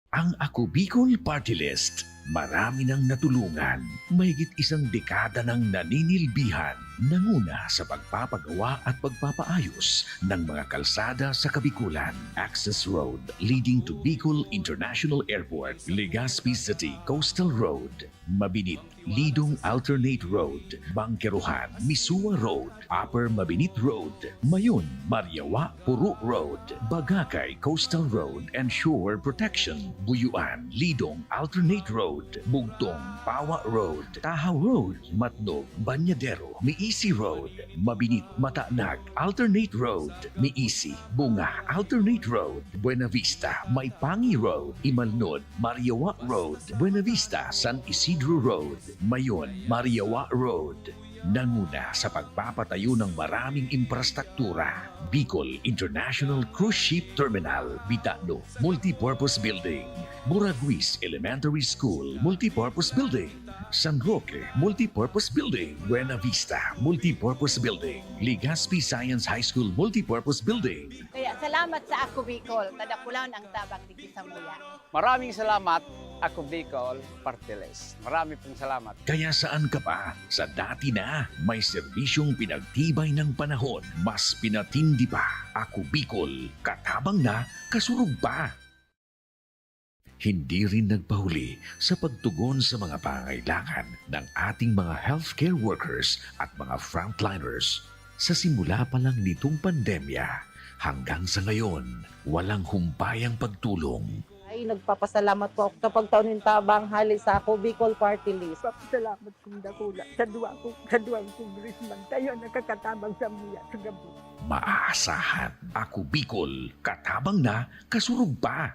Ang Ako Bicol Party List, marami nang natulungan, mahigit isang dekada ng naninilbihan, nanguna sa pagpapagawa at pagpapaayos ng mga kalsada sa Kabikulan. Access Road leading to Bicol International Airport, Legazpi City Coastal Road, Mabinit, Lidong Alternate Road, Bangkeruhan, Misua Road, Upper Mabinit Road, Mayon, Mariawa, Puro Road, Bagakay Coastal Road and Shore Protection, Buyuan, Lidong Alternate Road, Bugtong, Pawa Road, Tahaw Road, Matnog, Banyadero, Miisi Road, Mabinit, Matanag, Alternate Road, Miisi, Bunga, Alternate Road, Buena Vista, Maipangi Road, Imalnod, Mariawa Road, Buena Vista, San Isidro Road, Mayon, Mariawa Road. Nanguna sa pagpapatayo ng maraming infrastruktura. Bicol International Cruise Ship Terminal, Bitano, Multipurpose Building, Buraguis Elementary School, Multipurpose Building, San Roque, Multipurpose Building, Buena Vista, Multipurpose Building, Legazpi Science High School, Multipurpose Building. Kaya salamat sa Ako Bicol, kadakulan ang tabang di Samuya. Maraming salamat, Ako Bicol Party List. Marami pong salamat. Kaya saan ka pa? Sa dati na, may serbisyong pinagtibay ng panahon, mas pinatindi pa. Ako Bicol, katabang na, kasurug pa. Hindi rin nagpahuli sa pagtugon sa mga pangailangan ng ating mga healthcare workers at mga frontliners. Sa simula pa lang nitong pandemya, hanggang sa ngayon, walang humpayang pagtulong. Ay, nagpapasalamat po ako sa pagtaon ng tabang hali sa Ako Bicol Party List. Salamat kong dakula sa duwang congressman. Tayo nakakatabang sa muya sa gabi. Maaasahan, Ako Bicol, katabang na, kasurug pa.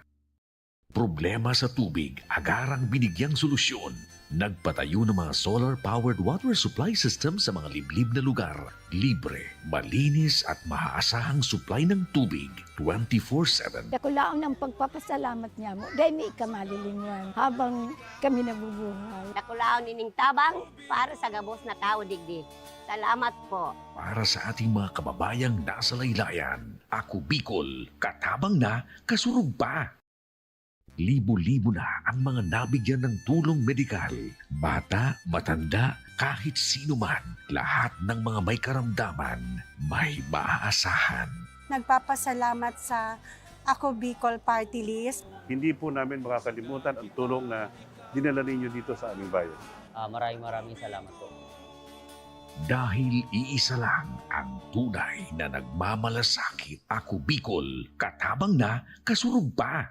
Problema sa tubig, agarang binigyang solusyon. Nagpatayo ng mga solar-powered water supply system sa mga liblib na lugar. Libre, malinis at maaasahang supply ng tubig 24/7. Dakulaang ng pagpapasalamat niya mo. Dahil may kamalilingwan habang kami nabubuhay. Nakulaon ining tabang para sa Gabos na tao digdi. Salamat po. Para sa ating mga kababayang nasa laylayan, Ako Bicol, katabang na, kasurug pa. Libo-libo na ang mga nabigyan ng tulong medikal. Bata, matanda, kahit sino man, lahat ng mga may karamdaman, may maaasahan. Nagpapasalamat sa Ako Bicol Party List. Hindi po namin makakalimutan ang tulong na dinala ninyo dito sa aming bayan. Maraming salamat po. Dahil iisa lang ang tunay na nagmamalasakit. Ako Bicol, katabang na, kasurug pa.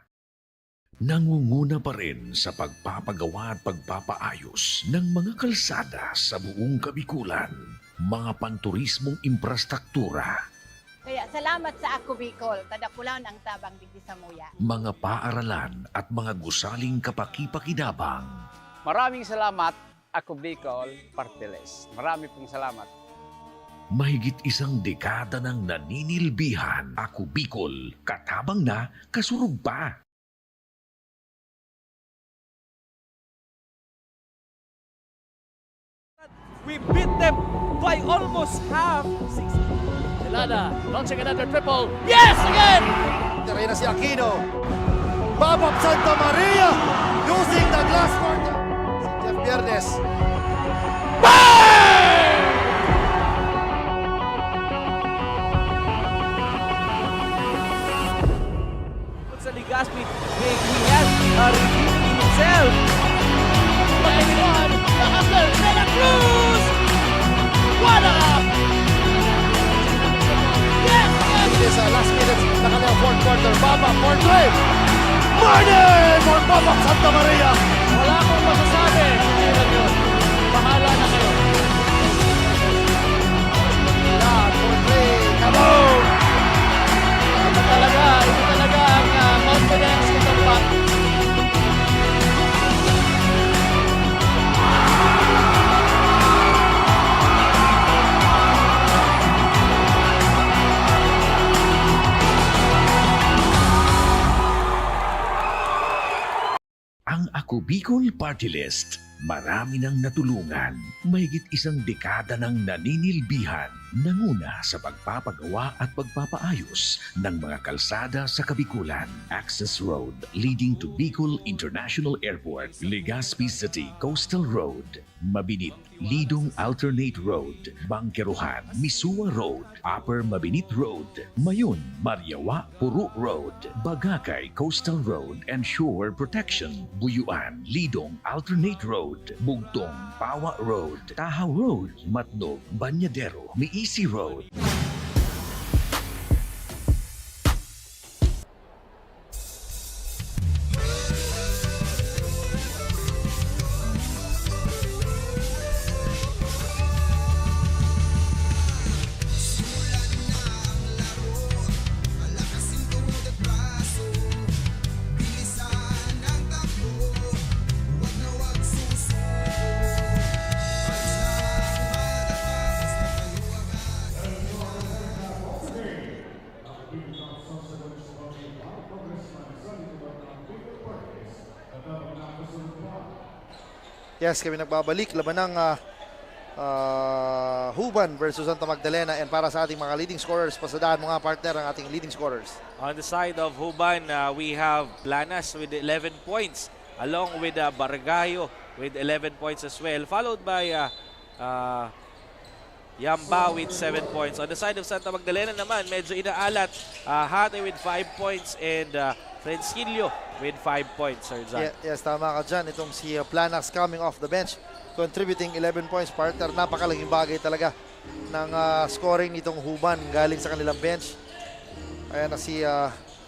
Nangunguna pa rin sa pagpapagawa at pagpapaayos ng mga kalsada sa buong Kabikulan, mga panturismong infrastruktura, Kaya salamat sa Ako Bicol. Tadakulan ang tabang digdi sa muya. Mga paaralan at mga gusaling kapaki-pakinabang. Maraming salamat, Ako Bicol Party List. Marami pong salamat. Mahigit isang dekada ng naninilbihan. Ako Bicol, katabang na, kasurug pa. We beat them by almost half. Delana launching another triple. Yes, again! Tira na si Aquino. Babab Santa Maria using the glass court. Si Jeff Viernes. Sa Ligaspi, he has redeemed himself. Nakasel, Santa Cruz! What up? Yes! It is last minutes na kanyang fourth quarter. Baba for three. Martin for Babab Santa Maria. Wala akong masasabi. Hindi lang yun. Bahala na kayo. Lahat for three. Kaboom! Ito talaga ang confidence nitong bat. Ang Ako Bicol Party List, marami nang natulungan. Mahigit isang dekada ng naninilbihan. Nanguna sa pagpapagawa at pagpapaayos ng mga kalsada sa Kabikulan. Access Road leading to Bicol International Airport, Legazpi City Coastal Road, Mabinit, Lidong Alternate Road, Bangkeruhan, Misua Road, Upper Mabinit Road, Mayon, Mariawa, Puro Road, Bagakay Coastal Road and Shore Protection, Buyuan, Lidong Alternate Road, Bugtong, Pawa Road, Tahaw Road, Matnog, Banyadero, Miisi Road. Yes, kami nagbabalik. Laban ng Huban versus Santa Magdalena. And para sa ating mga leading scorers, pasadahan mo nga partner ang ating leading scorers. On the side of Huban, we have Planas with 11 points, along with Bargayo with 11 points as well, followed by Yamba with 7 points. On the side of Santa Magdalena naman, medyo inaalat. Hate with 5 points and Frencilio with 5 points, Sir Zan. Yes, tama ka dyan. Itong si Planas coming off the bench, contributing 11 points. Partner, napakalaking bagay talaga ng scoring nitong Huban galing sa kanilang bench. Ayan na si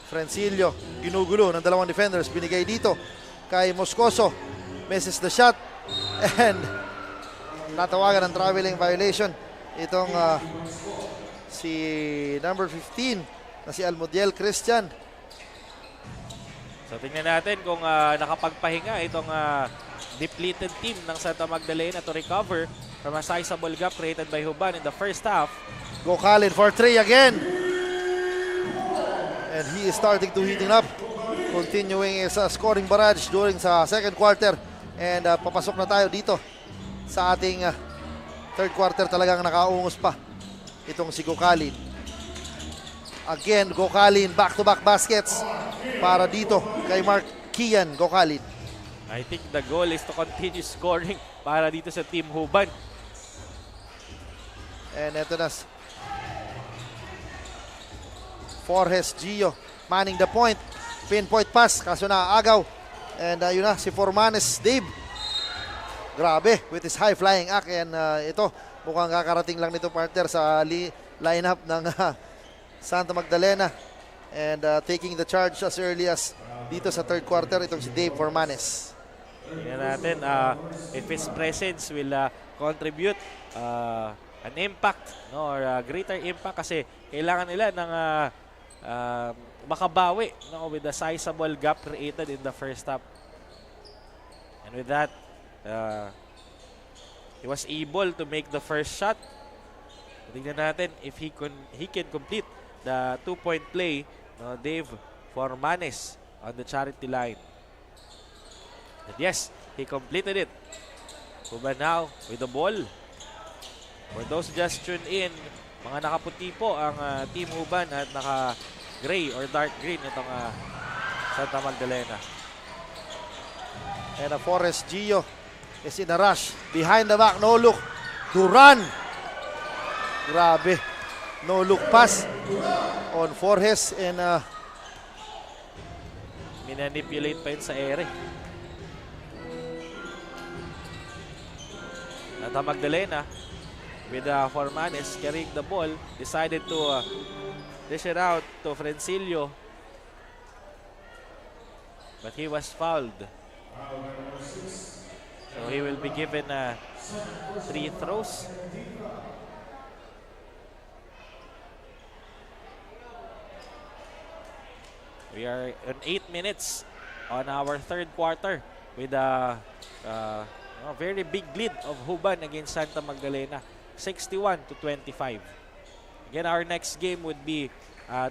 Frencilio, ginugulo ng dalawang defenders. Binigay dito kay Moscoso. Misses the shot and natawagan ng traveling violation. Itong si number 15 na si Almudiel Christian. So tingnan natin kung nakapagpahinga itong depleted team ng Santa Magdalena to recover from a sizable gap created by Huban in the first half. Go Khalid for 3 again. And he is starting to heating up. Continuing his scoring barrage during sa second quarter. And papasok na tayo dito sa ating third quarter. Talagang nakaungos pa itong si Go Khalid. Again, Go Khalid, back-to-back baskets para dito kay Mark Kian Go Khalid. I think the goal is to continue scoring para dito sa Team Huban. And eto na Forges Gio manning the point. Pinpoint pass, kaso naagaw. And yun na, si Formanes Dave. Grabe, with his high-flying act. And ito, mukhang kakarating lang nito partner sa lineup ng Santa Magdalena. And taking the charge as early as dito sa third quarter, itong si Dave Formanes. Tingnan natin if his presence will contribute an impact, no, or a greater impact kasi kailangan nila ng makabawi, no, with the sizable gap created in the first half. And with that, he was able to make the first shot. Tingnan natin if he can complete the 2-point play, no, Dave Formanes on the charity line. And yes, he completed it. Huban now with the ball. For those just tuned in, mga nakaputi po ang Team Huban at naka-gray or dark green itong Santa Magdalena. And Forrest Gio is in a rush. Behind the back, no look. Duran. Grabe. No look pass on Forrest and minanipulate pa yun sa ere. Santa Magdalena with Formanes carrying the ball, decided to dish it out to Frencilio, but he was fouled. So he will be given 3 throws. We are on 8 minutes on our third quarter with a very big lead of Huban against Santa Magdalena, 61-25. Again, our next game would be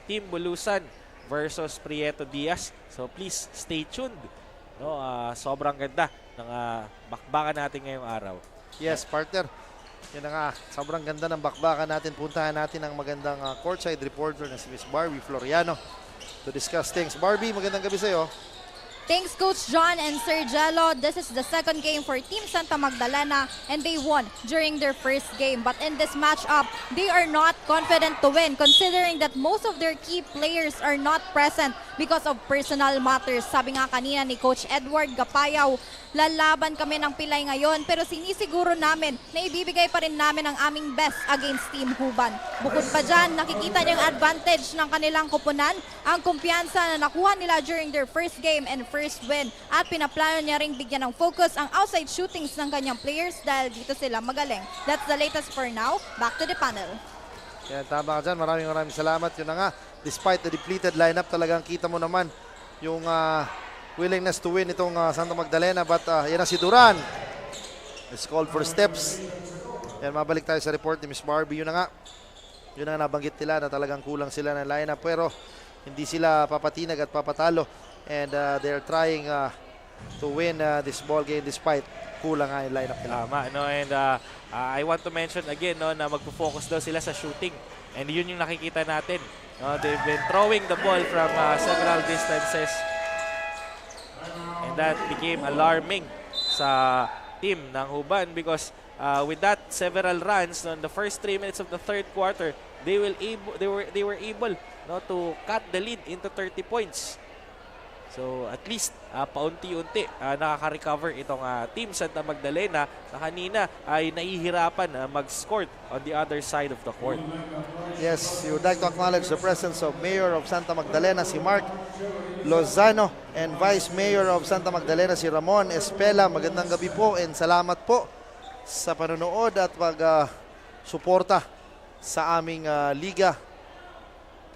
Team Bulusan versus Prieto Diaz. So please stay tuned. No, sobrang ganda ng bakbakan natin ngayong araw. yes, partner. Yan na nga, sobrang ganda ng bakbakan natin. Puntahan natin ang magandang courtside reporter na si Miss Barbie Floriano to discuss things. Barbie, magandang gabi sa'yo. Thanks, Coach John and Sir Jello. This is the second game for Team Santa Magdalena and they won during their first game. But in this matchup, they are not confident to win considering that most of their key players are not present because of personal matters. Sabi nga kanina ni Coach Edward Gapayaw, lalaban kami ng pilay ngayon pero sinisiguro namin na ibibigay pa rin namin ang aming best against Team Huban. Bukod pa dyan, nakikita niyang advantage ng kanilang kupunan, ang kumpiyansa na nakuha nila during their first game and first win. At pinaplano niya ring bigyan ng focus ang outside shootings ng kanyang players dahil dito sila magaling. That's the latest for now. Back to the panel. Yan, tama ka dyan. Maraming salamat. Yun na nga, despite the depleted lineup, talagang kita mo naman yung willingness to win itong Santa Magdalena. But yan na si Duran. It's called for steps. Yan, mabalik tayo sa report ni Miss Barbie. Yun na nga. Yun na nga nabanggit nila na talagang kulang sila ng lineup. Pero hindi sila papatinag at papatalo. And they're trying to win this ball game despite kulang nga yung lineup nila. Tama, no? And I want to mention again, no, na magpo-focus daw sila sa shooting. And yun yung nakikita natin. No? They've been throwing the ball from several distances. And that became alarming sa team ng Huban because with that several runs no, in the first 3 minutes of the third quarter, they were able no, to cut the lead into 30 points. So at least paunti-unti nakaka-recover itong Team Santa Magdalena na kanina ay nahihirapan mag-score on the other side of the court. Yes, we would like to acknowledge the presence of Mayor of Santa Magdalena, si Mark Lozano, and Vice Mayor of Santa Magdalena, si Ramon Espela. Magandang gabi po and salamat po sa panonood at pag-suporta sa aming liga.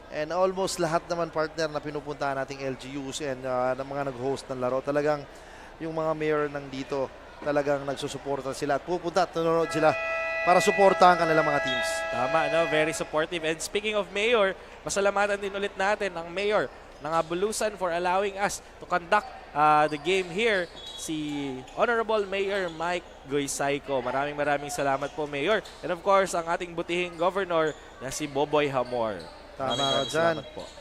And almost lahat naman partner na pinupuntahan nating LGUs and ng mga nag-host ng laro. Talagang yung mga mayor nang dito talagang nagsusuporta sila at pupunta at nanonood sila para suportahan kanilang mga teams. Tama, no? Very supportive. And speaking of mayor, pasalamatan din ulit natin ang mayor ng Bulusan for allowing us to conduct the game here, si Honorable Mayor Mike Goysayco. Maraming salamat po, Mayor. And of course, ang ating butihing governor na si Boboy Hamor. Tama ka dyan.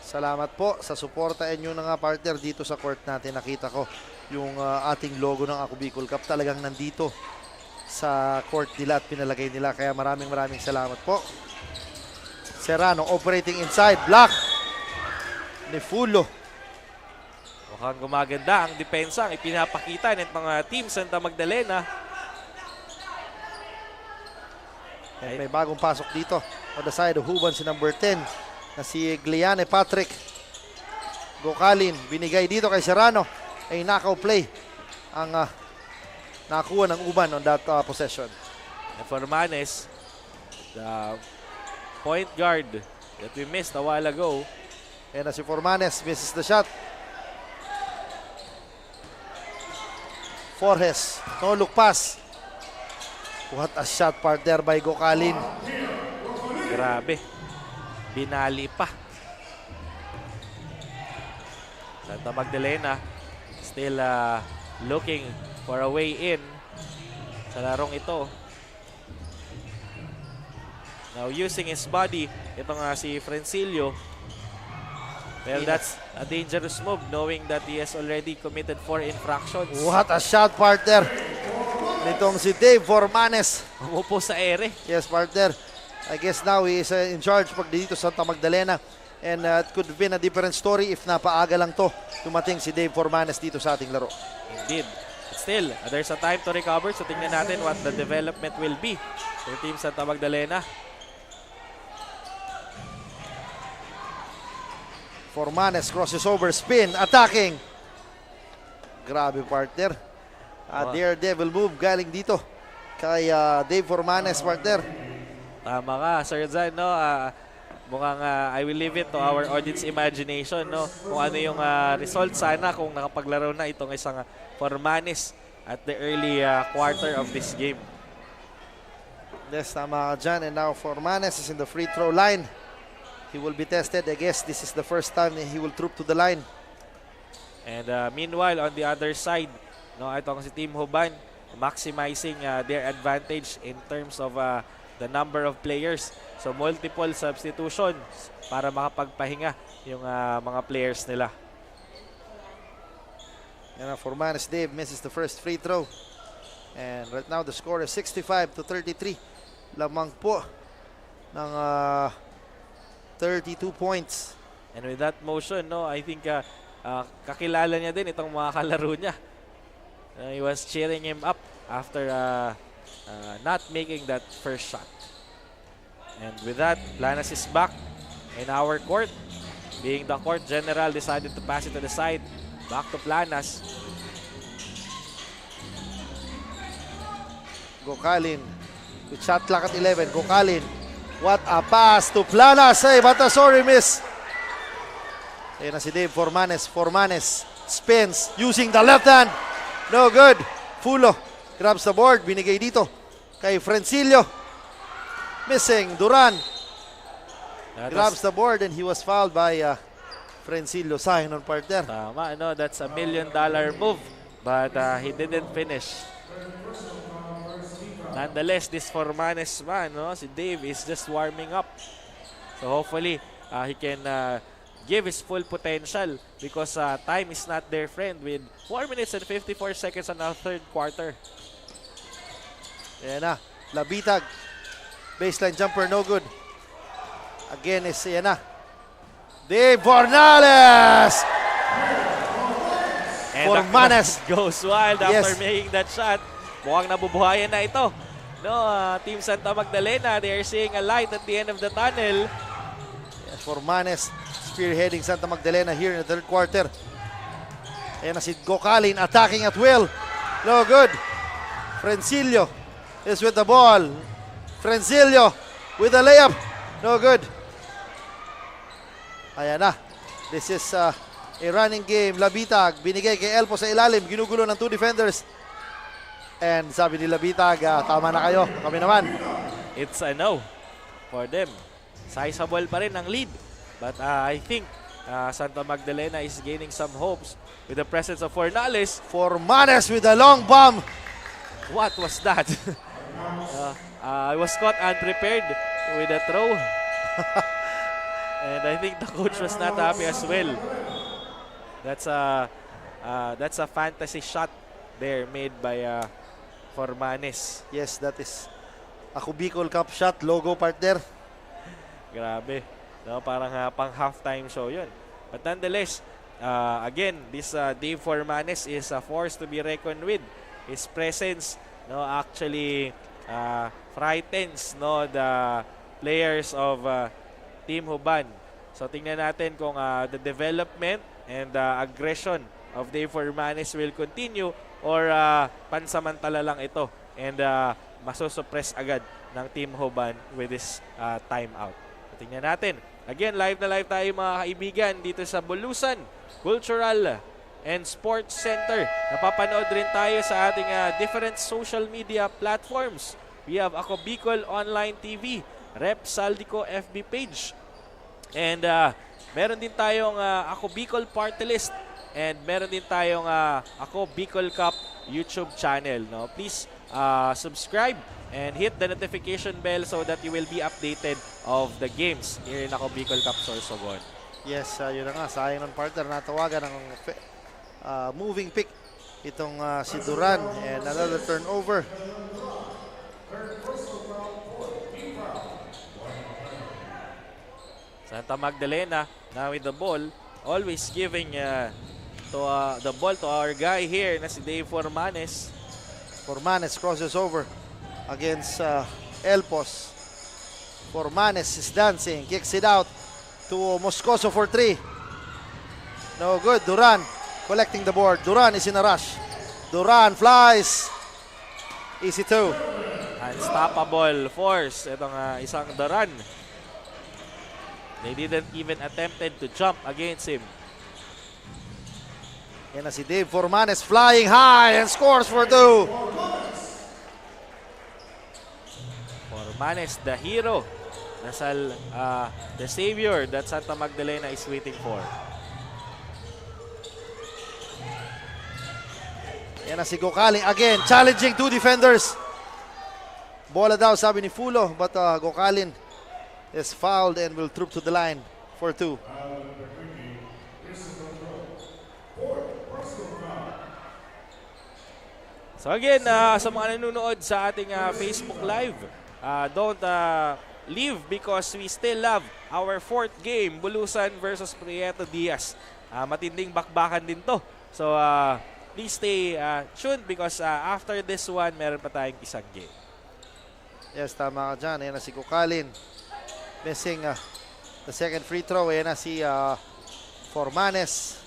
Salamat po sa suporta. And yun na nga partner dito sa court natin. Nakita ko yung ating logo ng Ako Bicol Cup. Talagang nandito sa court nila at pinalagay nila. Kaya maraming salamat po. Serrano operating inside. Block ni Fulo. Mukhang gumaganda ang depensa ang ipinapakita ng mga Team Santa Magdalena. And may bagong pasok dito on the side of Huban, si number 10 na si Gliane Patrick Gocalin. Binigay dito kay Serrano. Ay knockout play ang nakakuha ng Uban on that possession. And Formanes the point guard that we missed a while ago. And si Formanes misses the shot. Forges, no look pass. What a shot partner by Gocalin. Grabe. Binali pa. Santa Magdalena still looking for a way in sa larong ito. Now using his body, ito nga si Francilio. Well, that's a dangerous move knowing that he has already committed 4 infractions. What a shot partner. Nitong si Dave Formanes. Umupo sa ere. Yes partner. I guess now he is in charge pag dito sa Santa Magdalena. And it could have been a different story if napaaga lang to dumating si Dave Formanes dito sa ating laro. Indeed. But still, there's a time to recover. So tingnan natin what the development will be for Team Santa Magdalena. Formanes crosses over, spin, attacking. Grabe partner. Daredevil move galing dito kay Dave Formanes partner. Tama ka, Sir Zan, no? Mukhang I will leave it to our audience imagination, no? Kung ano yung result sana kung nakapaglaro na itong isang Formanes at the early quarter of this game. Yes, tama ka dyan. And now Formanes is in the free throw line. He will be tested. I guess this is the first time he will troop to the line. And meanwhile, on the other side, no, itong si Team Huban maximizing their advantage in terms of the number of players. So multiple substitutions para makapagpahinga yung mga players nila. And Formanes Dave misses the first free throw. And right now the score is 65-33. Lamang po ng 32 points. And with that motion, no, I think kakilala niya din itong mga kalaro niya. He was cheering him up after not making that first shot. And with that, Planas is back in our court. Being the court general, decided to pass it to the side. Back to Planas. Gocalin with shot clock at 11. Gocalin. What a pass to Planas. Hey, but a sorry miss. Ayan na si Dave Formanes. Formanes spins using the left hand. No good. Fulo grabs the board. Binigay dito kay Francilio. Missing. Duran grabs the board and he was fouled by Francilio. Sayang nun partner. Tama, no, that's $1 million move. But he didn't finish. Nonetheless, this Formanes man, no, si Dave is just warming up. So hopefully, he can give his full potential because time is not their friend with 4 minutes and 54 seconds on our third quarter. Ayan na, Labitag. Baseline jumper, no good. Again is, ayan na. Dave Fornales! And Formanes goes wild after making that shot. Mukhang nabubuhayan na ito. No, Team Santa Magdalena, they are seeing a light at the end of the tunnel. Yes, Formanes spearheading Santa Magdalena here in the third quarter. Ayan na si Gocalin attacking at will. No good. Francilio is with the ball. Francilio with the layup. No good. Ayan na. This is a running game. Labitag binigay kay Elpo sa ilalim. Ginugulo ng 2 defenders. And sabi ni Labitag, tama na kayo. Kami naman. It's a no for them. Sizable pa rin ang lead. But I think Santa Magdalena is gaining some hopes with the presence of Fornales. Formanes with a long bomb. What was that? I was caught unprepared with a throw. And I think the coach was not happy as well. That's a fantasy shot there made by Formanes. Yes, that is a Bicol Cup shot logo partner. Grabe. No, parang pang halftime show yun. But nonetheless, again, this Dave Formanes is a force to be reckoned with. His presence, no, actually frightens, no, the players of Team Huban. So tingnan natin kung the development and aggression of Dave Formanes will continue or pansamantala lang ito and masusuppress agad ng Team Huban with this timeout. Tingnan natin. Again, live na live tayo mga kaibigan dito sa Bulusan Cultural and Sports Center. Napapanood rin tayo sa ating different social media platforms. We have Ako Bicol Online TV, Rep Saldico FB page. And meron din tayong Ako Bicol Party List. And meron din tayong Ako Bicol Cup YouTube channel. No? Please subscribe and hit the notification bell so that you will be updated of the games here in Ako Bicol Cup Sorsogon. Yes, yun na nga. Sayang ng partner. Natawagan ng moving pick itong si Duran. And another turnover. Santa Magdalena now with the ball. Always giving the ball to our guy here na si Dave Formanes. Formanes crosses over against Elpos. Formanes is dancing, kicks it out to Moscoso for 3. No good. Duran collecting the board. Duran is in a rush. Duran flies. Easy 2. Unstoppable force. Itong isang Duran. They didn't even attempted to jump against him. Yan na si Dave Formanes flying high and scores for 2. Formanes, the hero. Nasal, the savior that Santa Magdalena is waiting for. Yan na si Gokaling again, challenging 2 defenders. Bola daw sabi ni Fulo, but Gokalin is fouled and will troop to the line for 2. So again, sa mga nanonood sa ating Facebook Live, don't leave because we still have our 4th game, Bulusan versus Prieto Diaz. Matinding bakbakan din to. So please stay tuned because after this one, meron pa tayong isang game. Yes, tama ka dyan. Ayan na si Gokalin. Missing the second free throw. Ayan na si Formanes.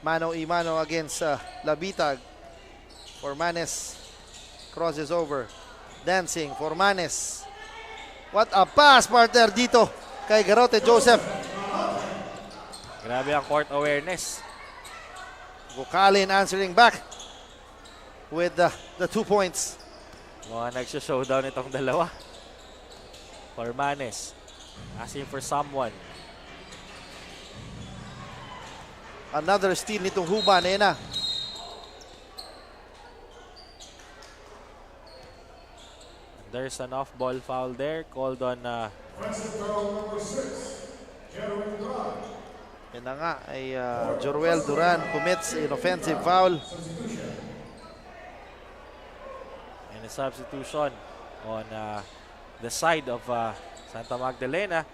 Mano-imano against Labitag. Formanes crosses over. Dancing. Formanes. What a pass, partner, dito kay Garote Joseph. Grabe ang court awareness. Gokalin answering back with the 2 points. Mga nagsho-showdown itong dalawa. Formanes asking for someone. Another steal nitong Huban. Ayan na. There's an off-ball foul there called on Yan na nga ay Joruel Duran commits an offensive foul. and a substitution on the side of Santa Magdalena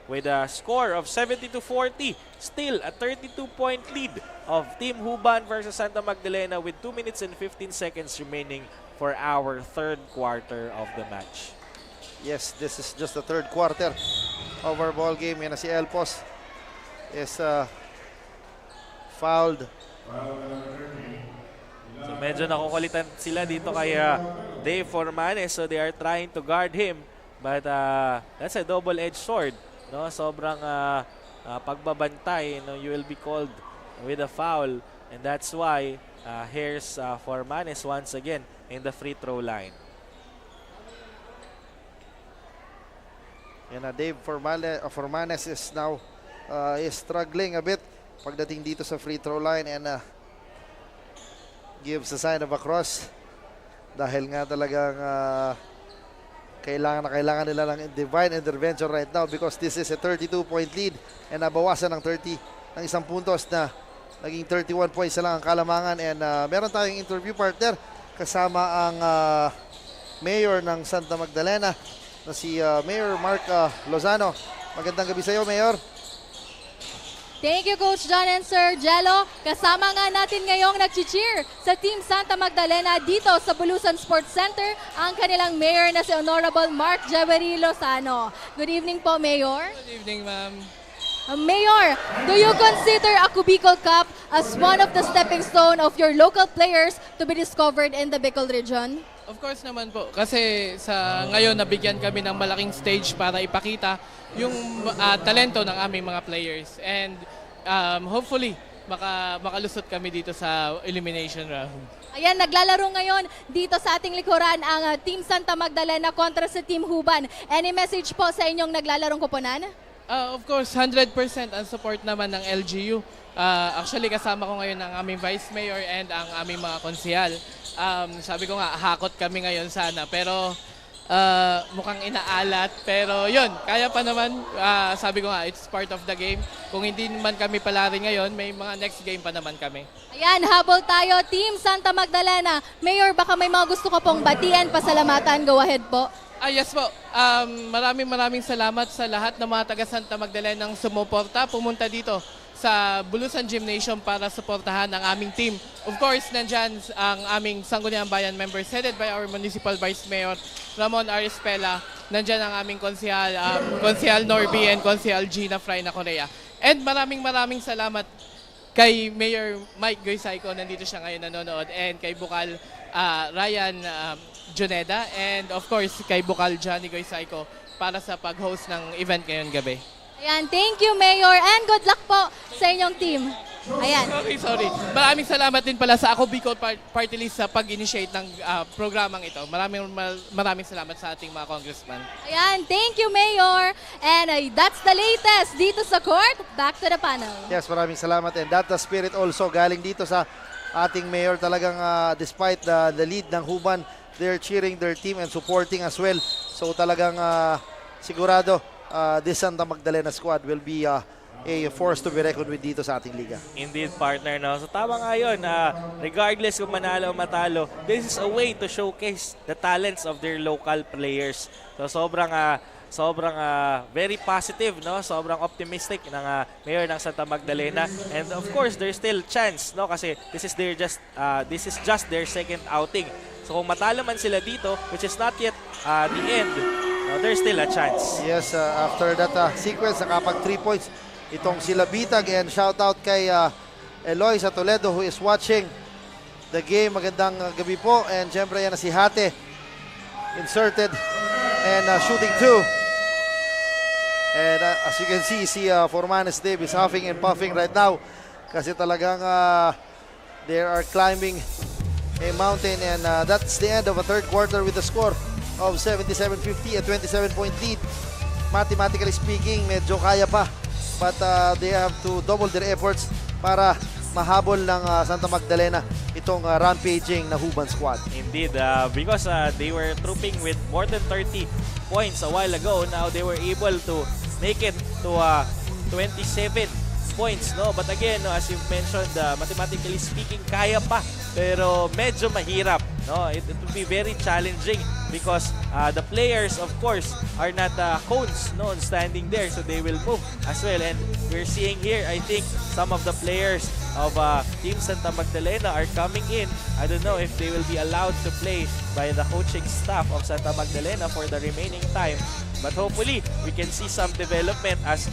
with a score of 70-40. Still a 32-point lead of Team Huban versus Santa Magdalena with 2 minutes and 15 seconds remaining for our 3rd quarter of the match. Yes, this is just the 3rd quarter of our ball game. Yan na si Elpos is fouled. So medyo nakukulitan sila dito kay Dave Formanes, so they are trying to guard him, but that's a double-edged sword, no? Sobrang pagbabantay, no? You will be called with a foul, and that's why here's Formanes once again in the free throw line. Yan na, Dave Formanes is now is struggling a bit pagdating dito sa free throw line, and gives a sign of a cross dahil nga talagang kailangan nila ng divine intervention right now because this is a 32-point lead and nabawasan ng 30 ng isang puntos na naging 31 points na lang ang kalamangan. And meron tayong interview partner kasama ang mayor ng Santa Magdalena na si Mayor Mark Lozano. Magandang gabi sa iyo, Mayor. Thank you, Coach John and Sir Jello. Kasama nga natin ngayong nag-cheer sa Team Santa Magdalena dito sa Bulusan Sports Center ang kanilang mayor na si Honorable Mark Jeweri Lozano. Good evening po, Mayor. Good evening, ma'am. Mayor, do you consider Ako Bicol Cup as one of the stepping stone of your local players to be discovered in the Bicol region? Of course naman po. Kasi sa ngayon, nabigyan kami ng malaking stage para ipakita yung talento ng aming mga players. And hopefully, makalusot kami dito sa elimination round. Ayan, naglalaro ngayon dito sa ating likuran ang Team Santa Magdalena kontra sa Team Huban. Any message po sa inyong naglalarong koponan? Of course, 100% ang support naman ng LGU. Actually, kasama ko ngayon ang aming Vice Mayor and ang aming mga konsehal. Sabi ko nga, hakot kami ngayon sana. Pero mukhang inaalat. Pero yun, kaya pa naman. Sabi ko nga, it's part of the game. Kung hindi man kami palari ngayon, may mga next game pa naman kami. Ayan, habol tayo. Team Santa Magdalena. Mayor, baka may mga gusto ko pong batian, pasalamatan. Go ahead po. Yes po. Maraming salamat sa lahat ng mga taga Santa Magdalena ng sumuporta. Pumunta dito sa Bulusan Gymnasium para suportahan ang aming team. Of course, nandyan ang aming Sangguniang Bayan members headed by our Municipal Vice Mayor Ramon Arispela. Nandyan ang aming konsehal, Konsehal Norby and Konsehal Gina Fray na Korea. And maraming salamat kay Mayor Mike Goysayco, nandito siya ngayon nanonood, and kay Bukal Ryan Juneda, and of course kay Bukal Johnny Goysayco para sa pag-host ng event ngayong gabi. Ayan, thank you Mayor and good luck po sa inyong team. Ayan. Sorry. Maraming salamat din pala sa Ako Bicol Party List sa pag-initiate ng programang ito. Maraming salamat sa ating mga congressman. Ayan, thank you Mayor. And that's the latest dito sa court. Back to the panel. Yes, maraming salamat. And that the spirit also galing dito sa ating mayor. Talagang despite the lead ng Huban, they're cheering their team and supporting as well. So talagang sigurado this Santa Magdalena squad will be a force to be reckoned with dito sa ating liga. Indeed, partner. No? So tama nga yun. Regardless kung manalo o matalo, this is a way to showcase the talents of their local players. So sobrang very positive, no? Sobrang optimistic ng mayor ng Santa Magdalena. And of course, there's still chance, no? Kasi this is just their second outing. So kung matalo man sila dito, which is not yet the end, no, there's still a chance. Yes, after that sequence, nakapag 3 points itong sila Bitag, and shout out kay Eloy sa Toledo who is watching the game. Magandang gabi po, and syempre yan na si Hate inserted and shooting 2, and as you can see, si Formanes Dave is huffing and puffing right now kasi talagang they are climbing a mountain, and that's the end of a third quarter with a score of 77-50, a 27-point lead. Mathematically speaking, medyo kaya pa, but they have to double their efforts para mahabol ng Santa Magdalena itong rampaging na Huban squad. Indeed, because they were trooping with more than 30 points a while ago. Now they were able to make it to 27 points, no? But again, no, as you mentioned, mathematically speaking, kaya pa, pero medyo mahirap, no? It will be very challenging because the players, of course, are not cones, no, standing there, so they will move as well. And we're seeing here, I think, some of the players of Team Santa Magdalena are coming in. I don't know if they will be allowed to play by the coaching staff of Santa Magdalena for the remaining time. But hopefully, we can see some development as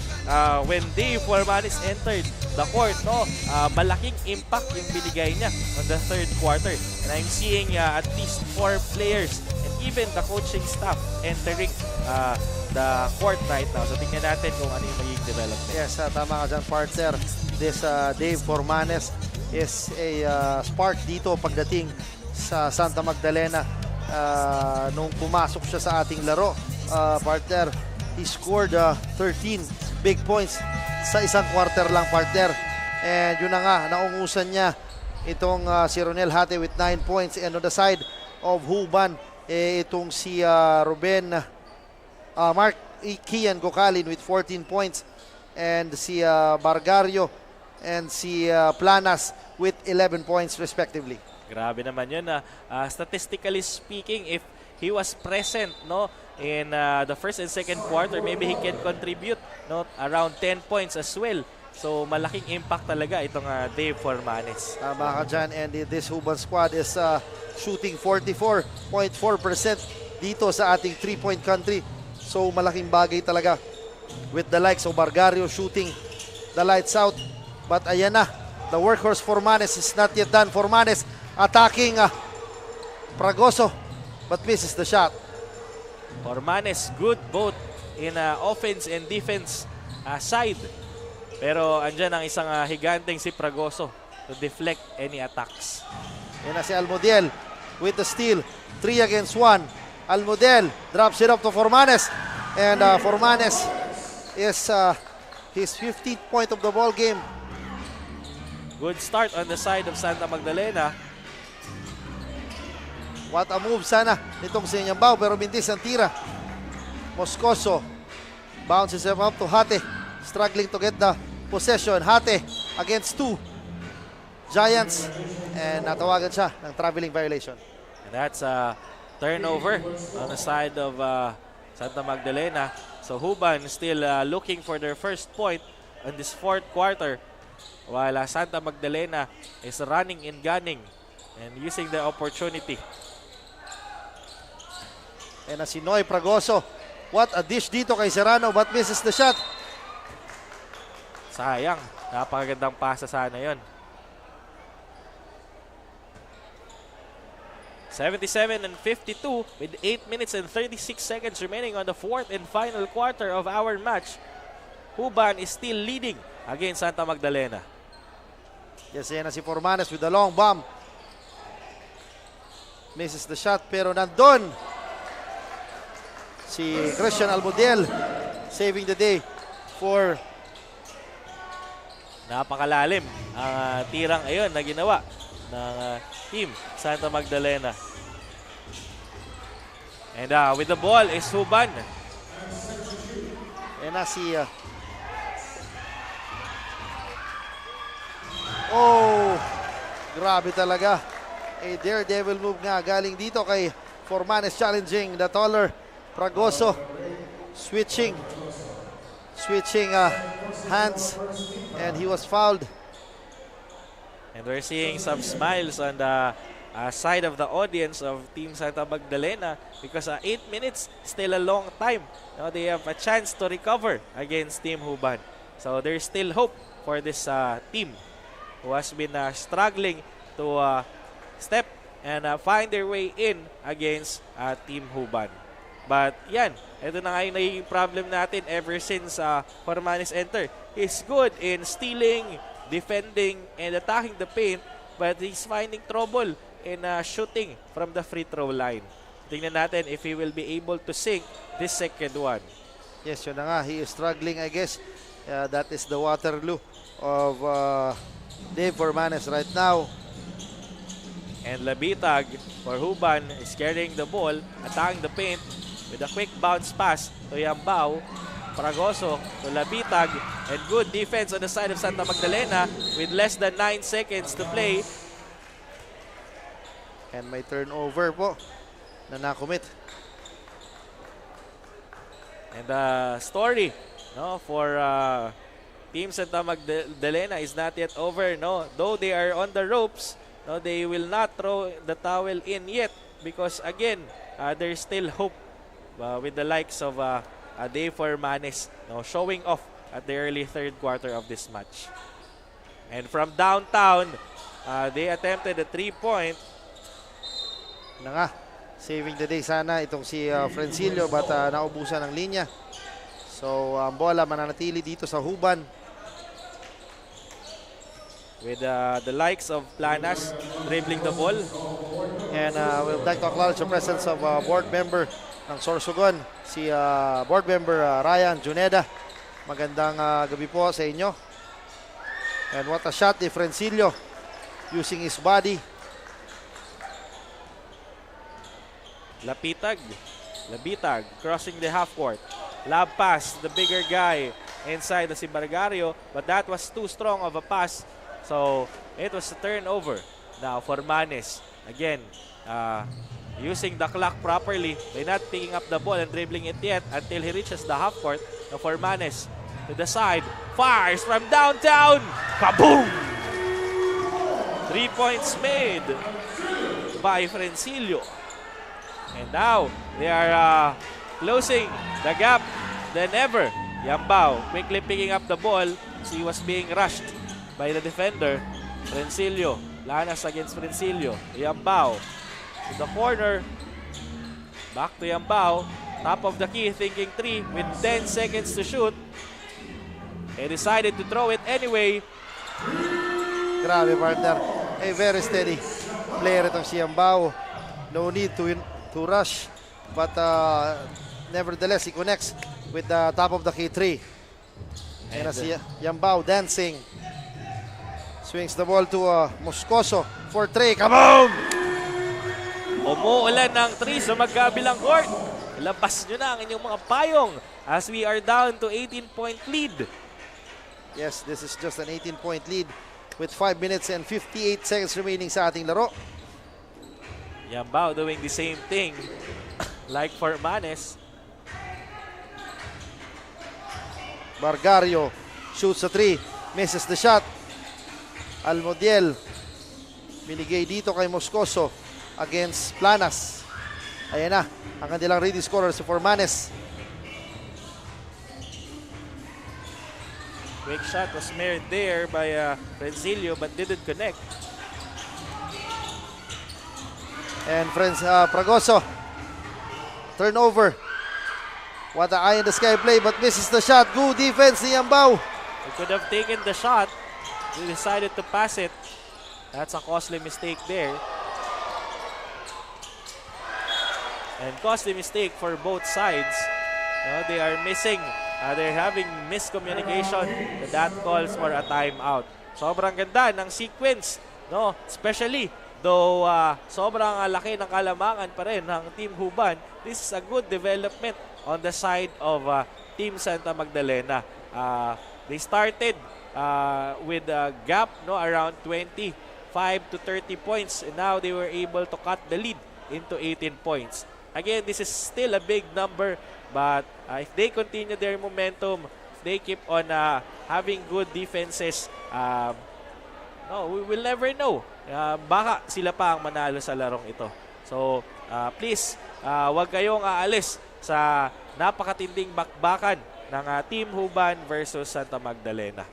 when Dave Formanes entered the court, no, malaking impact yung binigay niya on the third quarter. And I'm seeing at least 4 players and even the coaching staff entering the court right now. So tingnan natin kung ano yung magiging development. Yes, tama ka dyan, partner. This Dave Formanes is a spark dito pagdating sa Santa Magdalena nung pumasok siya sa ating laro. Partner, he scored 13 big points sa isang quarter lang, partner. And yun na nga, naungusan niya itong si Ronel Hate with 9 points. And on the side of Huban, itong si Mark Kian Gocalin with 14 points. And si Bargario and si Planas with 11 points respectively. Grabe naman yun. Statistically speaking, if he was present, no, in the first and second quarter, maybe he can contribute, no, around 10 points as well. So malaking impact talaga itong Dave Formanes. Tama ka dyan, and this Huban squad is shooting 44.4% dito sa ating 3-point country. So malaking bagay talaga with the likes of Bargario shooting the lights out. But ayan na, the workhorse Formanes is not yet done. Formanes attacking Fragoso. but misses the shot. Formanes good both in offense and defense side. Pero andyan ang isang higanteng si Fragoso to deflect any attacks. Yan na si Almudiel with the steal. 3 against 1. Almudiel drops it up to Formanes. And Formanes is his 15th point of the ball game. Good start on the side of Santa Magdalena. What a move sana nitong si Yambao, pero mintis ang tira. Moscoso bounces him up to Hate, struggling to get the possession. Hate against 2 Giants, and natawagan siya ng traveling violation. And that's a turnover on the side of Santa Magdalena. So Huban still looking for their first point in this fourth quarter, while Santa Magdalena is running and gunning and using the opportunity. And si Noy Fragoso, what a dish dito kay Serrano, but misses the shot. Sayang, napakagandang pasa sana yon. 77 and 52 with 8 minutes and 36 seconds remaining on the fourth and final quarter of our match. Huban is still leading against Santa Magdalena. Yes, yan na si Formanes with the long bomb. Misses the shot, pero nandun si Christian Almudiel, saving the day for... Napakalalim ang tirang ayon na ginawa ng team Santa Magdalena. And with the ball is Huban. Yan na si... oh, grabe talaga. A daredevil move nga galing dito kay Formanes, challenging the taller Fragoso. Switching hands, and he was fouled. And we're seeing some smiles on the side of the audience of Team Santa Magdalena because 8 minutes still a long time. Now they have a chance to recover against Team Huban. So there's still hope for this team who has been struggling to step and find their way in against Team Huban. But yan, ito na nga yung naging problem natin ever since Formanes entered. He's good in stealing, defending, and attacking the paint, but he's finding trouble in shooting from the free throw line. Tingnan natin if he will be able to sink this second one. Yes, yun na nga. He is struggling, I guess. That is the Waterloo of Dave Formanes right now. And Labitag for Huban is carrying the ball, attacking the paint with a quick bounce pass to Yambao. Fragoso to Labitag, and good defense on the side of Santa Magdalena with less than 9 seconds to play. And may turnover po na nakumit. And the story for Team Santa Magdalena is not yet over. Though they are on the ropes, they will not throw the towel in yet because again, there's still hope with the likes of Dave Formanes showing off at the early third quarter of this match. And from downtown, they attempted a 3-point. Na nga, saving the day sana itong si Frencillo, but naubusan ng linya. So ang bola mananatili dito sa Huban. With the likes of Planas dribbling the ball. And we'd like to acknowledge the presence of board member ng Sorsogon, si board member Ryan Juneda. Magandang gabi po sa inyo. And what a shot ni Frencillo using his body. Labitag crossing the half court. Lob pass, the bigger guy inside si Bargario, but that was too strong of a pass. So it was a turnover. Now Formanes again using the clock properly by not picking up the ball and dribbling it yet until he reaches the half court. Now Formanes to the side, fires from downtown. Kaboom! 3 points made by Frencillo. And now they are closing the gap than ever. Yambao quickly picking up the ball. He was being rushed by the defender. Frencillo, Lanas against Frencillo. Yambao to the corner. Back to Yambao. Top of the key, thinking 3 with 10 seconds to shoot. He decided to throw it anyway. Grabe, partner. A very steady player itong si Yambao. No need to rush. But nevertheless, he connects with the top of the key 3. And si Yambao dancing. Swings the ball to Moscoso for 3. Come on! Umuulan ng 3 sa magkabilang court. Labas nyo na ang inyong mga payong as we are down to 18-point lead. Yes, this is just an 18-point lead with 5 minutes and 58 seconds remaining sa ating laro. Yambao doing the same thing like for Manes. Bargario shoots a 3, misses the shot. Almodiel binigay dito kay Moscoso against Planas. Ayan na, ang kanilang ready scorer si Formanes. Quick shot was married there by Rencilio but didn't connect. And Fragoso, turnover. What an eye in the sky play but misses the shot. Good defense ni Yambao. He could have taken the shot. He decided to pass it. That's a costly mistake there. And costly mistake for both sides. They are missing. They're having miscommunication. That calls for a timeout. Sobrang ganda ng sequence. No? Especially, though sobrang laki ng kalamangan pa rin ng Team Huban, this is a good development on the side of Team Santa Magdalena. They started with a gap around 25 to 30 points. And now they were able to cut the lead into 18 points. Again, this is still a big number, but if they continue their momentum, if they keep on having good defenses, we will never know. Baka sila pa ang manalo sa larong ito. So, please, huwag kayong aalis sa napakatinding bakbakan ng Team Huban versus Santa Magdalena.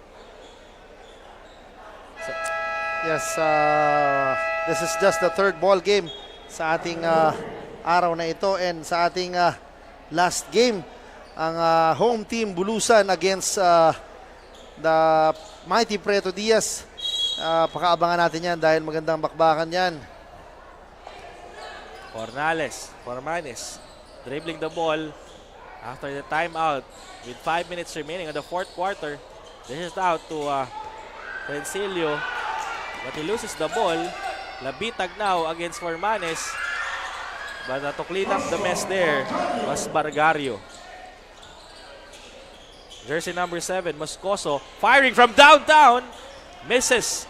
So, yes, this is just the third ball game sa ating araw na ito and sa ating last game ang home team Bulusan against the mighty Preto Diaz. Pakaabangan natin yan dahil magandang bakbakan yan. Formanes dribbling the ball after the timeout with 5 minutes remaining in the fourth quarter. This is out to Rencilio, but he loses the ball. Labitag now against Formanes. But to clean up the mess there was Bargario. Jersey number 7, Moscoso, firing from downtown. Misses.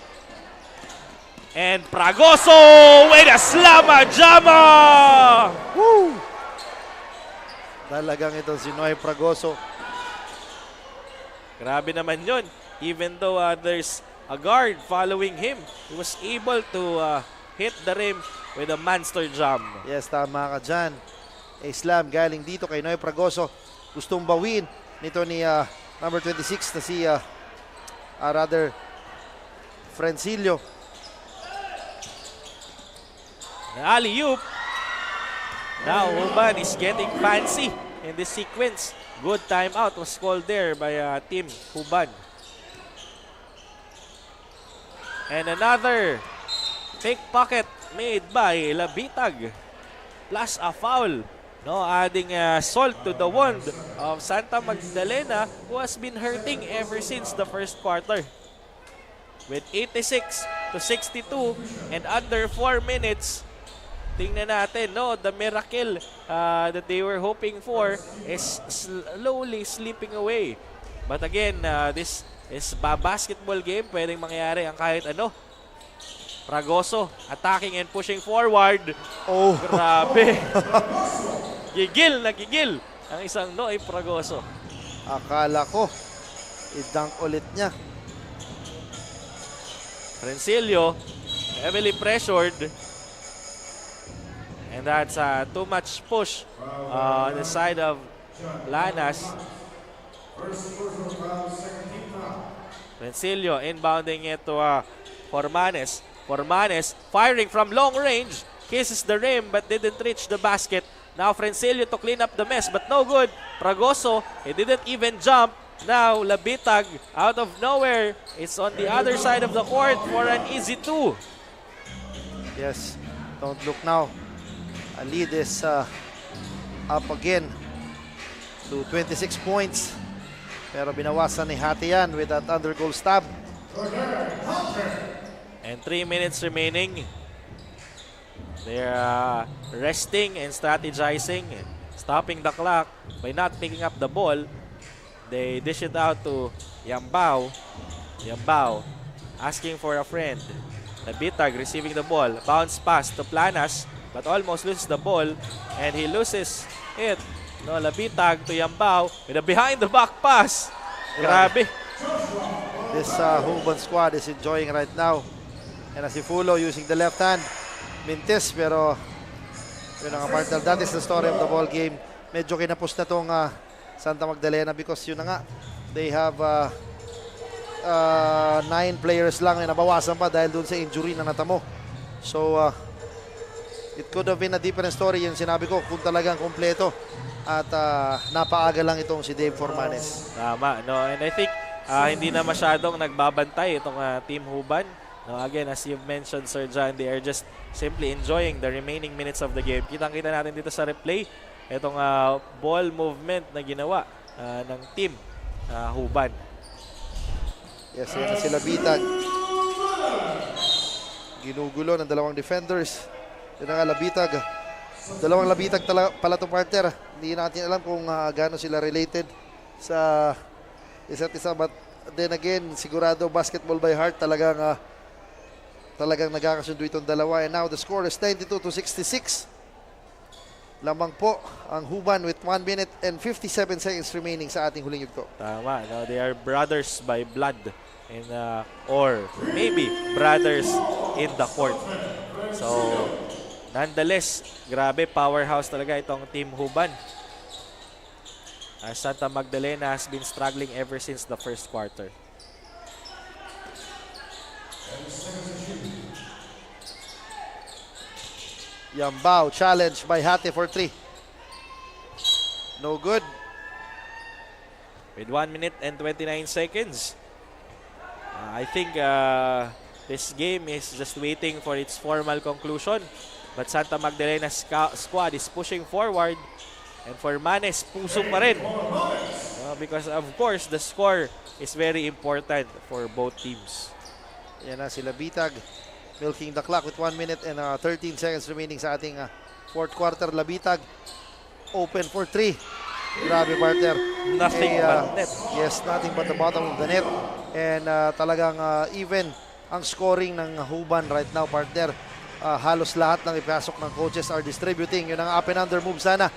And Fragoso with a slamma jamma! Woo! Talagang ito si Noy Fragoso. Grabe naman yun. Even though there's a guard following him, he was able to hit the rim with a monster jam. Yes, tama ka dyan. Slam galing dito kay Noy Fragoso. Gustong bawin nito ni number 26 na si Francilio. Alley-oop. Now Huban is getting fancy in this sequence. Good timeout was called there by Team Huban. And another pickpocket made by Labitag. Plus a foul. Adding salt to the wound of Santa Magdalena, who has been hurting ever since the first quarter. With 86 to 62 and under 4 minutes, tingnan natin, the miracle that they were hoping for is slowly slipping away. But again, this is a basketball game. Pwedeng mangyari ang kahit ano. Fragoso attacking and pushing forward. Oh, grabe. Gigil na gigil ang isang Noy Fragoso. Akala ko, i-dunk ulit niya. Rencilio, heavily pressured. And that's too much push on the side of Lanas. Rencilio inbounding it to Formanes. Formanes firing from long range. Kisses the rim but didn't reach the basket. Now Frencilio to clean up the mess, but no good. Pragoso, he didn't even jump. Now Labitag out of nowhere. It's on the other side of the court for an easy 2. Yes, don't look now. A lead is up again to 26 points. Pero binawasan ni Hati yan with that under goal stab. And 3 minutes remaining. They're resting and strategizing, stopping the clock by not picking up the ball. They dish it out to Yambao. Yambao asking for a friend. Labitag receiving the ball. Bounce pass to Planas, but almost loses the ball. And he loses it. No, Labitag to Yambao with a behind the back pass. Grabe. This Huban squad is enjoying right now. And Asifulo using the left hand. Mintis, pero yun ang partner. That is the story of the ball game. Medyo kinapos na tong Santa Magdalena because yun na nga. They have 9 players lang na nabawasan pa dahil dun sa injury na natamo. So, it could have been a different story yung sinabi ko kung talagang kompleto at napaaga lang itong si Dave Formanes. Tama, no? And I think hindi na masyadong nagbabantay itong Team Huban. No, again, as you've mentioned, Sir John, they are just simply enjoying the remaining minutes of the game. Kitang-kita natin dito sa replay itong ball movement na ginawa ng Team Huban. Yes, yan na sila Bitag. Ginugulo ng dalawang defenders. Yan na nga Labitag. Dalawang Labitag pala itong partner. Hindi natin alam kung gaano sila related sa isa't isa. But then again, sigurado basketball by heart talagang nagkakasundo itong dalawa. And now the score is 92-66. Lamang po ang Huban with 1 minute and 57 seconds remaining sa ating huling yugto. Tama. No, they are brothers by blood and or maybe brothers in the court. So, nonetheless, grabe powerhouse talaga itong Team Huban. Santa Magdalena has been struggling ever since the first quarter. Yambao challenge by Hati for 3. No good. With 1 minute and 29 seconds. I think this game is just waiting for its formal conclusion. But Santa Magdalena's squad is pushing forward. And Formanes, puso pa rin. Because of course, the score is very important for both teams. Yan na sila Bitag. Milking the clock with 1 minute and 13 seconds remaining sa ating fourth quarter. Labitag open for 3. Grabe partner. Nothing but net. Yes, nothing but the bottom of the net. And talagang even ang scoring ng Huban right now partner. Halos lahat ng ipasok ng coaches are distributing. Yun ang up and under move sana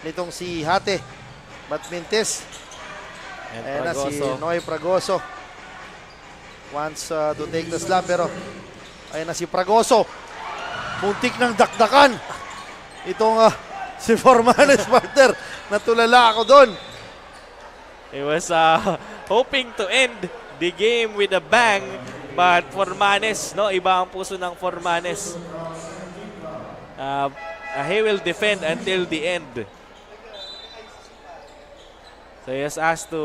nitong si Hati. But Mintis. And si Noy Pragoso wants to take the slap pero ayun na si Pragoso. Muntik ng dakdakan. Itong si Formanes partner. Natulala ako doon. He was hoping to end the game with a bang. But Formanes, no, iba ang puso ng Formanes. He will defend until the end. So he was asked to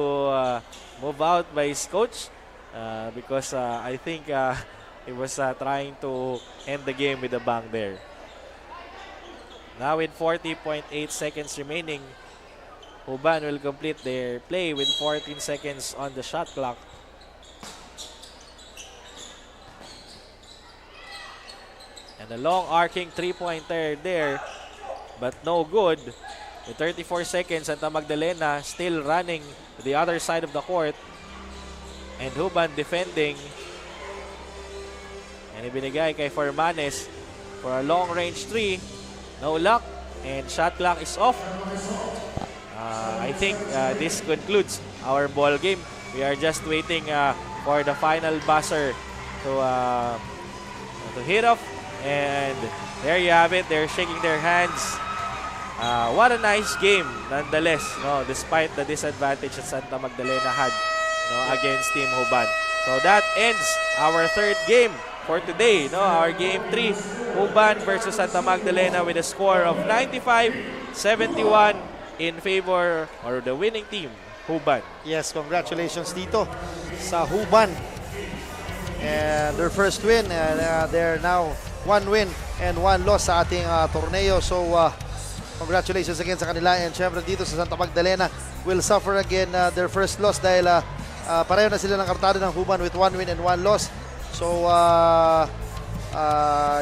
move out by his coach because I think he was trying to end the game with a bang there. Now with 40.8 seconds remaining, Huban will complete their play with 14 seconds on the shot clock. And a long arcing three-pointer there, but no good. With 34 seconds, Santa Magdalena still running to the other side of the court. And Huban defending. And ibinigay kay Formanes for a long-range 3. No luck. And shot clock is off. I think this concludes our ball game. We are just waiting for the final buzzer to hit off. And there you have it. They're shaking their hands. What a nice game, nonetheless. No, despite the disadvantage that Santa Magdalena had against Team Huban. So that ends our third game for today. No, our game 3, Huban versus Santa Magdalena with a score of 95-71 in favor or the winning team, Huban. Yes, congratulations dito sa Huban. And their first win, and they're now 1 win and 1 loss sa ating torneo. So, congratulations again sa kanila. And syempre dito sa Santa Magdalena will suffer again their first loss dahil pareho na sila ng kartado ng Huban with 1 win and 1 loss. So,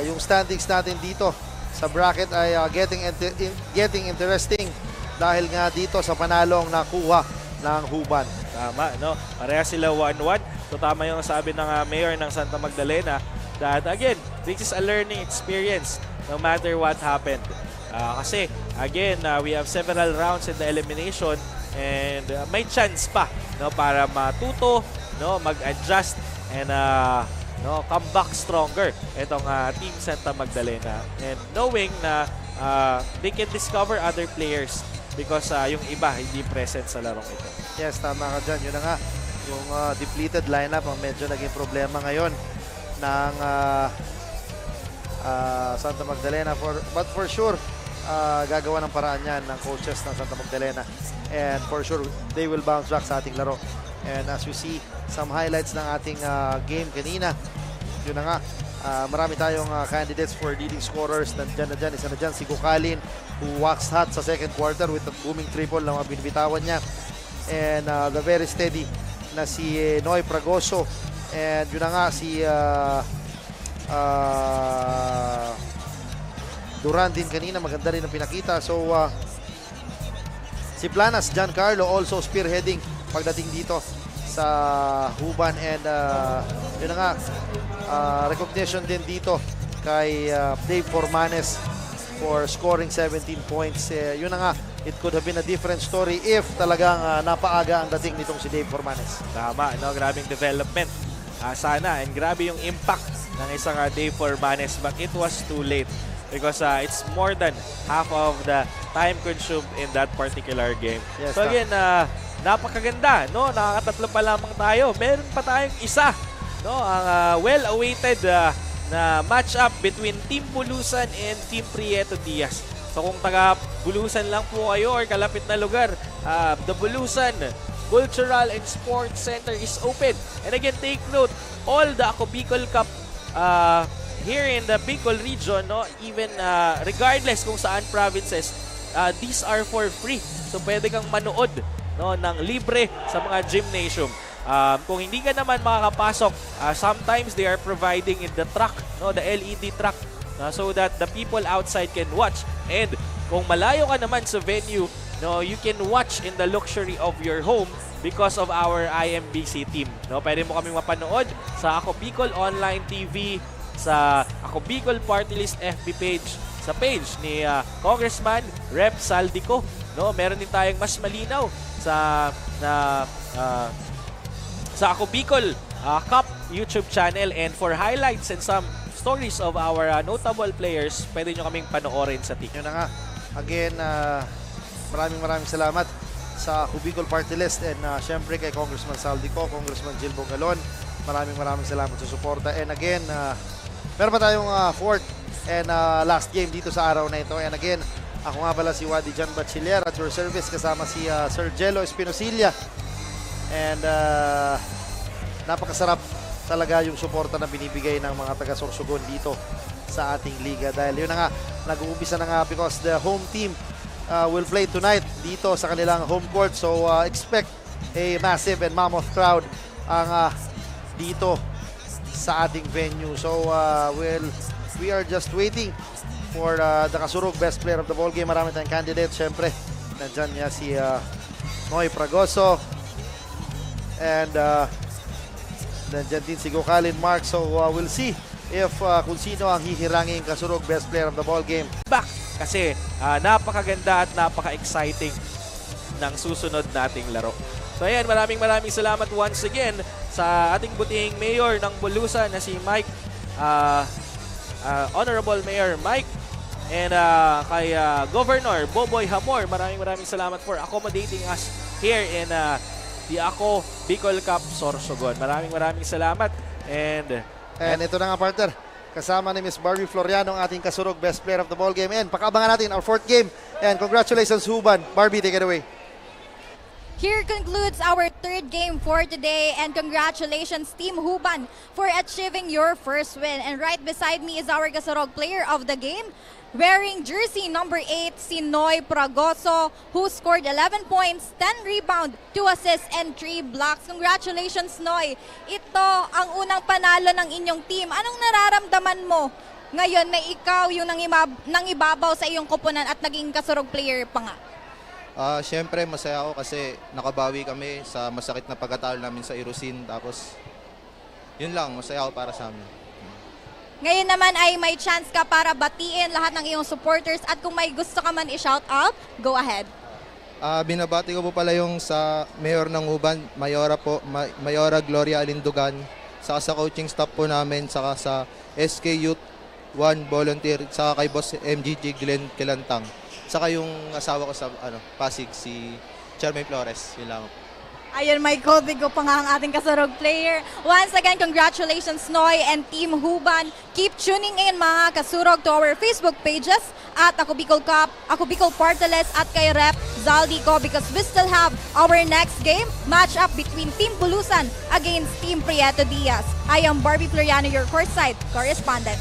yung standings natin dito sa bracket ay getting interesting dahil nga dito sa panalong nakuha ng Huban. Tama, no? Pareha sila 1-1. So tama yung sabi ng mayor ng Santa Magdalena that again, this is a learning experience no matter what happened. Kasi again, we have several rounds in the elimination and may chance pa no para matuto, no, mag-adjust and no, come back stronger itong Team Santa Magdalena, and knowing na they can discover other players because yung iba hindi present sa larong ito. Yes, tama ka dyan. Yun na nga, yung depleted lineup ang medyo naging problema ngayon ng Santa Magdalena. But for sure, gagawa ng paraan yan ng coaches ng Santa Magdalena. And for sure, they will bounce back sa ating laro. And as we see, some highlights ng ating game kanina, yun na nga, marami tayong candidates for leading scorers. Isa na dyan si Gukalin, who waxed hot sa second quarter with a booming triple na mga binibitawan niya. And the very steady na si Noy Pragoso. And yun na nga si Duran din kanina, maganda rin ang pinakita. So si Planas Giancarlo also spearheading pagdating dito sa Huban. And yun na nga, recognition din dito kay Dave Formanes for scoring 17 points. Yun na nga, it could have been a different story if talagang napaaga ang dating nitong si Dave Formanes. Tama, no? Grabing development. Sana, and grabe yung impact ng isang Dave Formanes, but it was too late because it's more than half of the time consumed in that particular game. Yes, so again, napakaganda, no? Nakakatatlo pa lamang tayo. Meron pa tayong isa, no? Ang well-awaited na match-up between Team Bulusan and Team Prieto Diaz. So kung taga Bulusan lang po kayo or kalapit na lugar, the Bulusan Cultural and Sports Center is open. And again, take note, all the Ako Bicol Cup here in the Bicol region, no, even regardless kung saan provinces, these are for free. So pwede kang manood, no, ng libre sa mga gymnasium. Kung hindi ka naman makakapasok, sometimes they are providing in the truck, no, the LED truck, so that the people outside can watch. And kung malayo ka naman sa venue, no, you can watch in the luxury of your home because of our IMBC team. No, pwede mo kaming mapanood sa Ako Bicol Online TV, sa Ako Bicol Party List FB page, sa page ni Congressman Rep Saldico. No, meron din tayong mas malinaw sa Ako Bicol Cup YouTube channel, and for highlights and some stories of our notable players, pwede nyo kaming panoorin sa team. Yun na nga. Again, maraming salamat sa Ako Bicol Party List, and syempre kay Congressman Saldico, Congressman Jill Bogalon. Maraming salamat sa suporta. And again, meron pa tayong fourth and last game dito sa araw na ito. And again, ako nga pala si Wadi Jan Bachiller at your service, kasama si Sir Jello Espinosilla. And napakasarap talaga yung suporta na binibigay ng mga taga Sorsogon dito sa ating liga. Dahil yun na nga, nag-uumpisa na nga because the home team will play tonight dito sa kanilang home court. So expect a massive and mammoth crowd ang dito sa ating venue. So we are just waiting for the Kasurug Best Player of the Ball Game. Marami tayong candidates. Siyempre, nandyan niya si Noy Pragoso. And nandyan din si Gukalin Mark. So we'll see if kung sino ang hihirangin Kasurug Best Player of the Ball Game. Back kasi napakaganda at napaka-exciting ng susunod nating laro. So ayan, maraming salamat once again sa ating butihing mayor ng Bulusan na si Mike, Honorable Mayor Mike, and kay Governor Boboy Hamor. Maraming salamat for accommodating us here in the Ako Bicol Cup Sorsogon. Maraming salamat. And And ito na nga, partner. Kasama ni Miss Barbie Floriano, ang ating kasurog best player of the ball game. And pakaabangan natin our 4th game. And congratulations, Huban. Barbie, take it away. Here concludes our 3rd game for today, and congratulations Team Huban for achieving your first win. And right beside me is our Kasurog player of the game, wearing jersey number 8, si Noy Pragoso, who scored 11 points, 10 rebound, 2 assists, and 3 blocks. Congratulations, Noy. Ito ang unang panalo ng inyong team. Anong nararamdaman mo ngayon na ikaw yung nangibabaw sa iyong koponan at naging Kasurog player pa nga? Siyempre, masaya ako kasi nakabawi kami sa masakit na pagkatalo namin sa Irusin. Tapos, yun lang, masaya ako para sa amin. Ngayon naman ay may chance ka para batiin lahat ng iyong supporters at kung may gusto ka man i-shout out, go ahead. Binabati ko po pala yung sa Mayor ng Huban, Mayora Gloria Alindugan, saka sa coaching staff po namin, saka sa SK Youth 1 volunteer, saka kay Boss MGG Glenn Kilantang, saka yung asawa ko sa Pasig, si Charmaine Flores. Yun lang. Ayun, may Bigo pa nga ang ating Kasurog player. Once again, congratulations Noy and Team Huban. Keep tuning in mga Kasurog to our Facebook pages at Ako Bicol Cup, Ako Bicol Parteles at kay Rep Zaldico, because we still have our next game, match up between Team Bulusan against Team Prieto Diaz. I am Barbie Floriano, your courtside correspondent.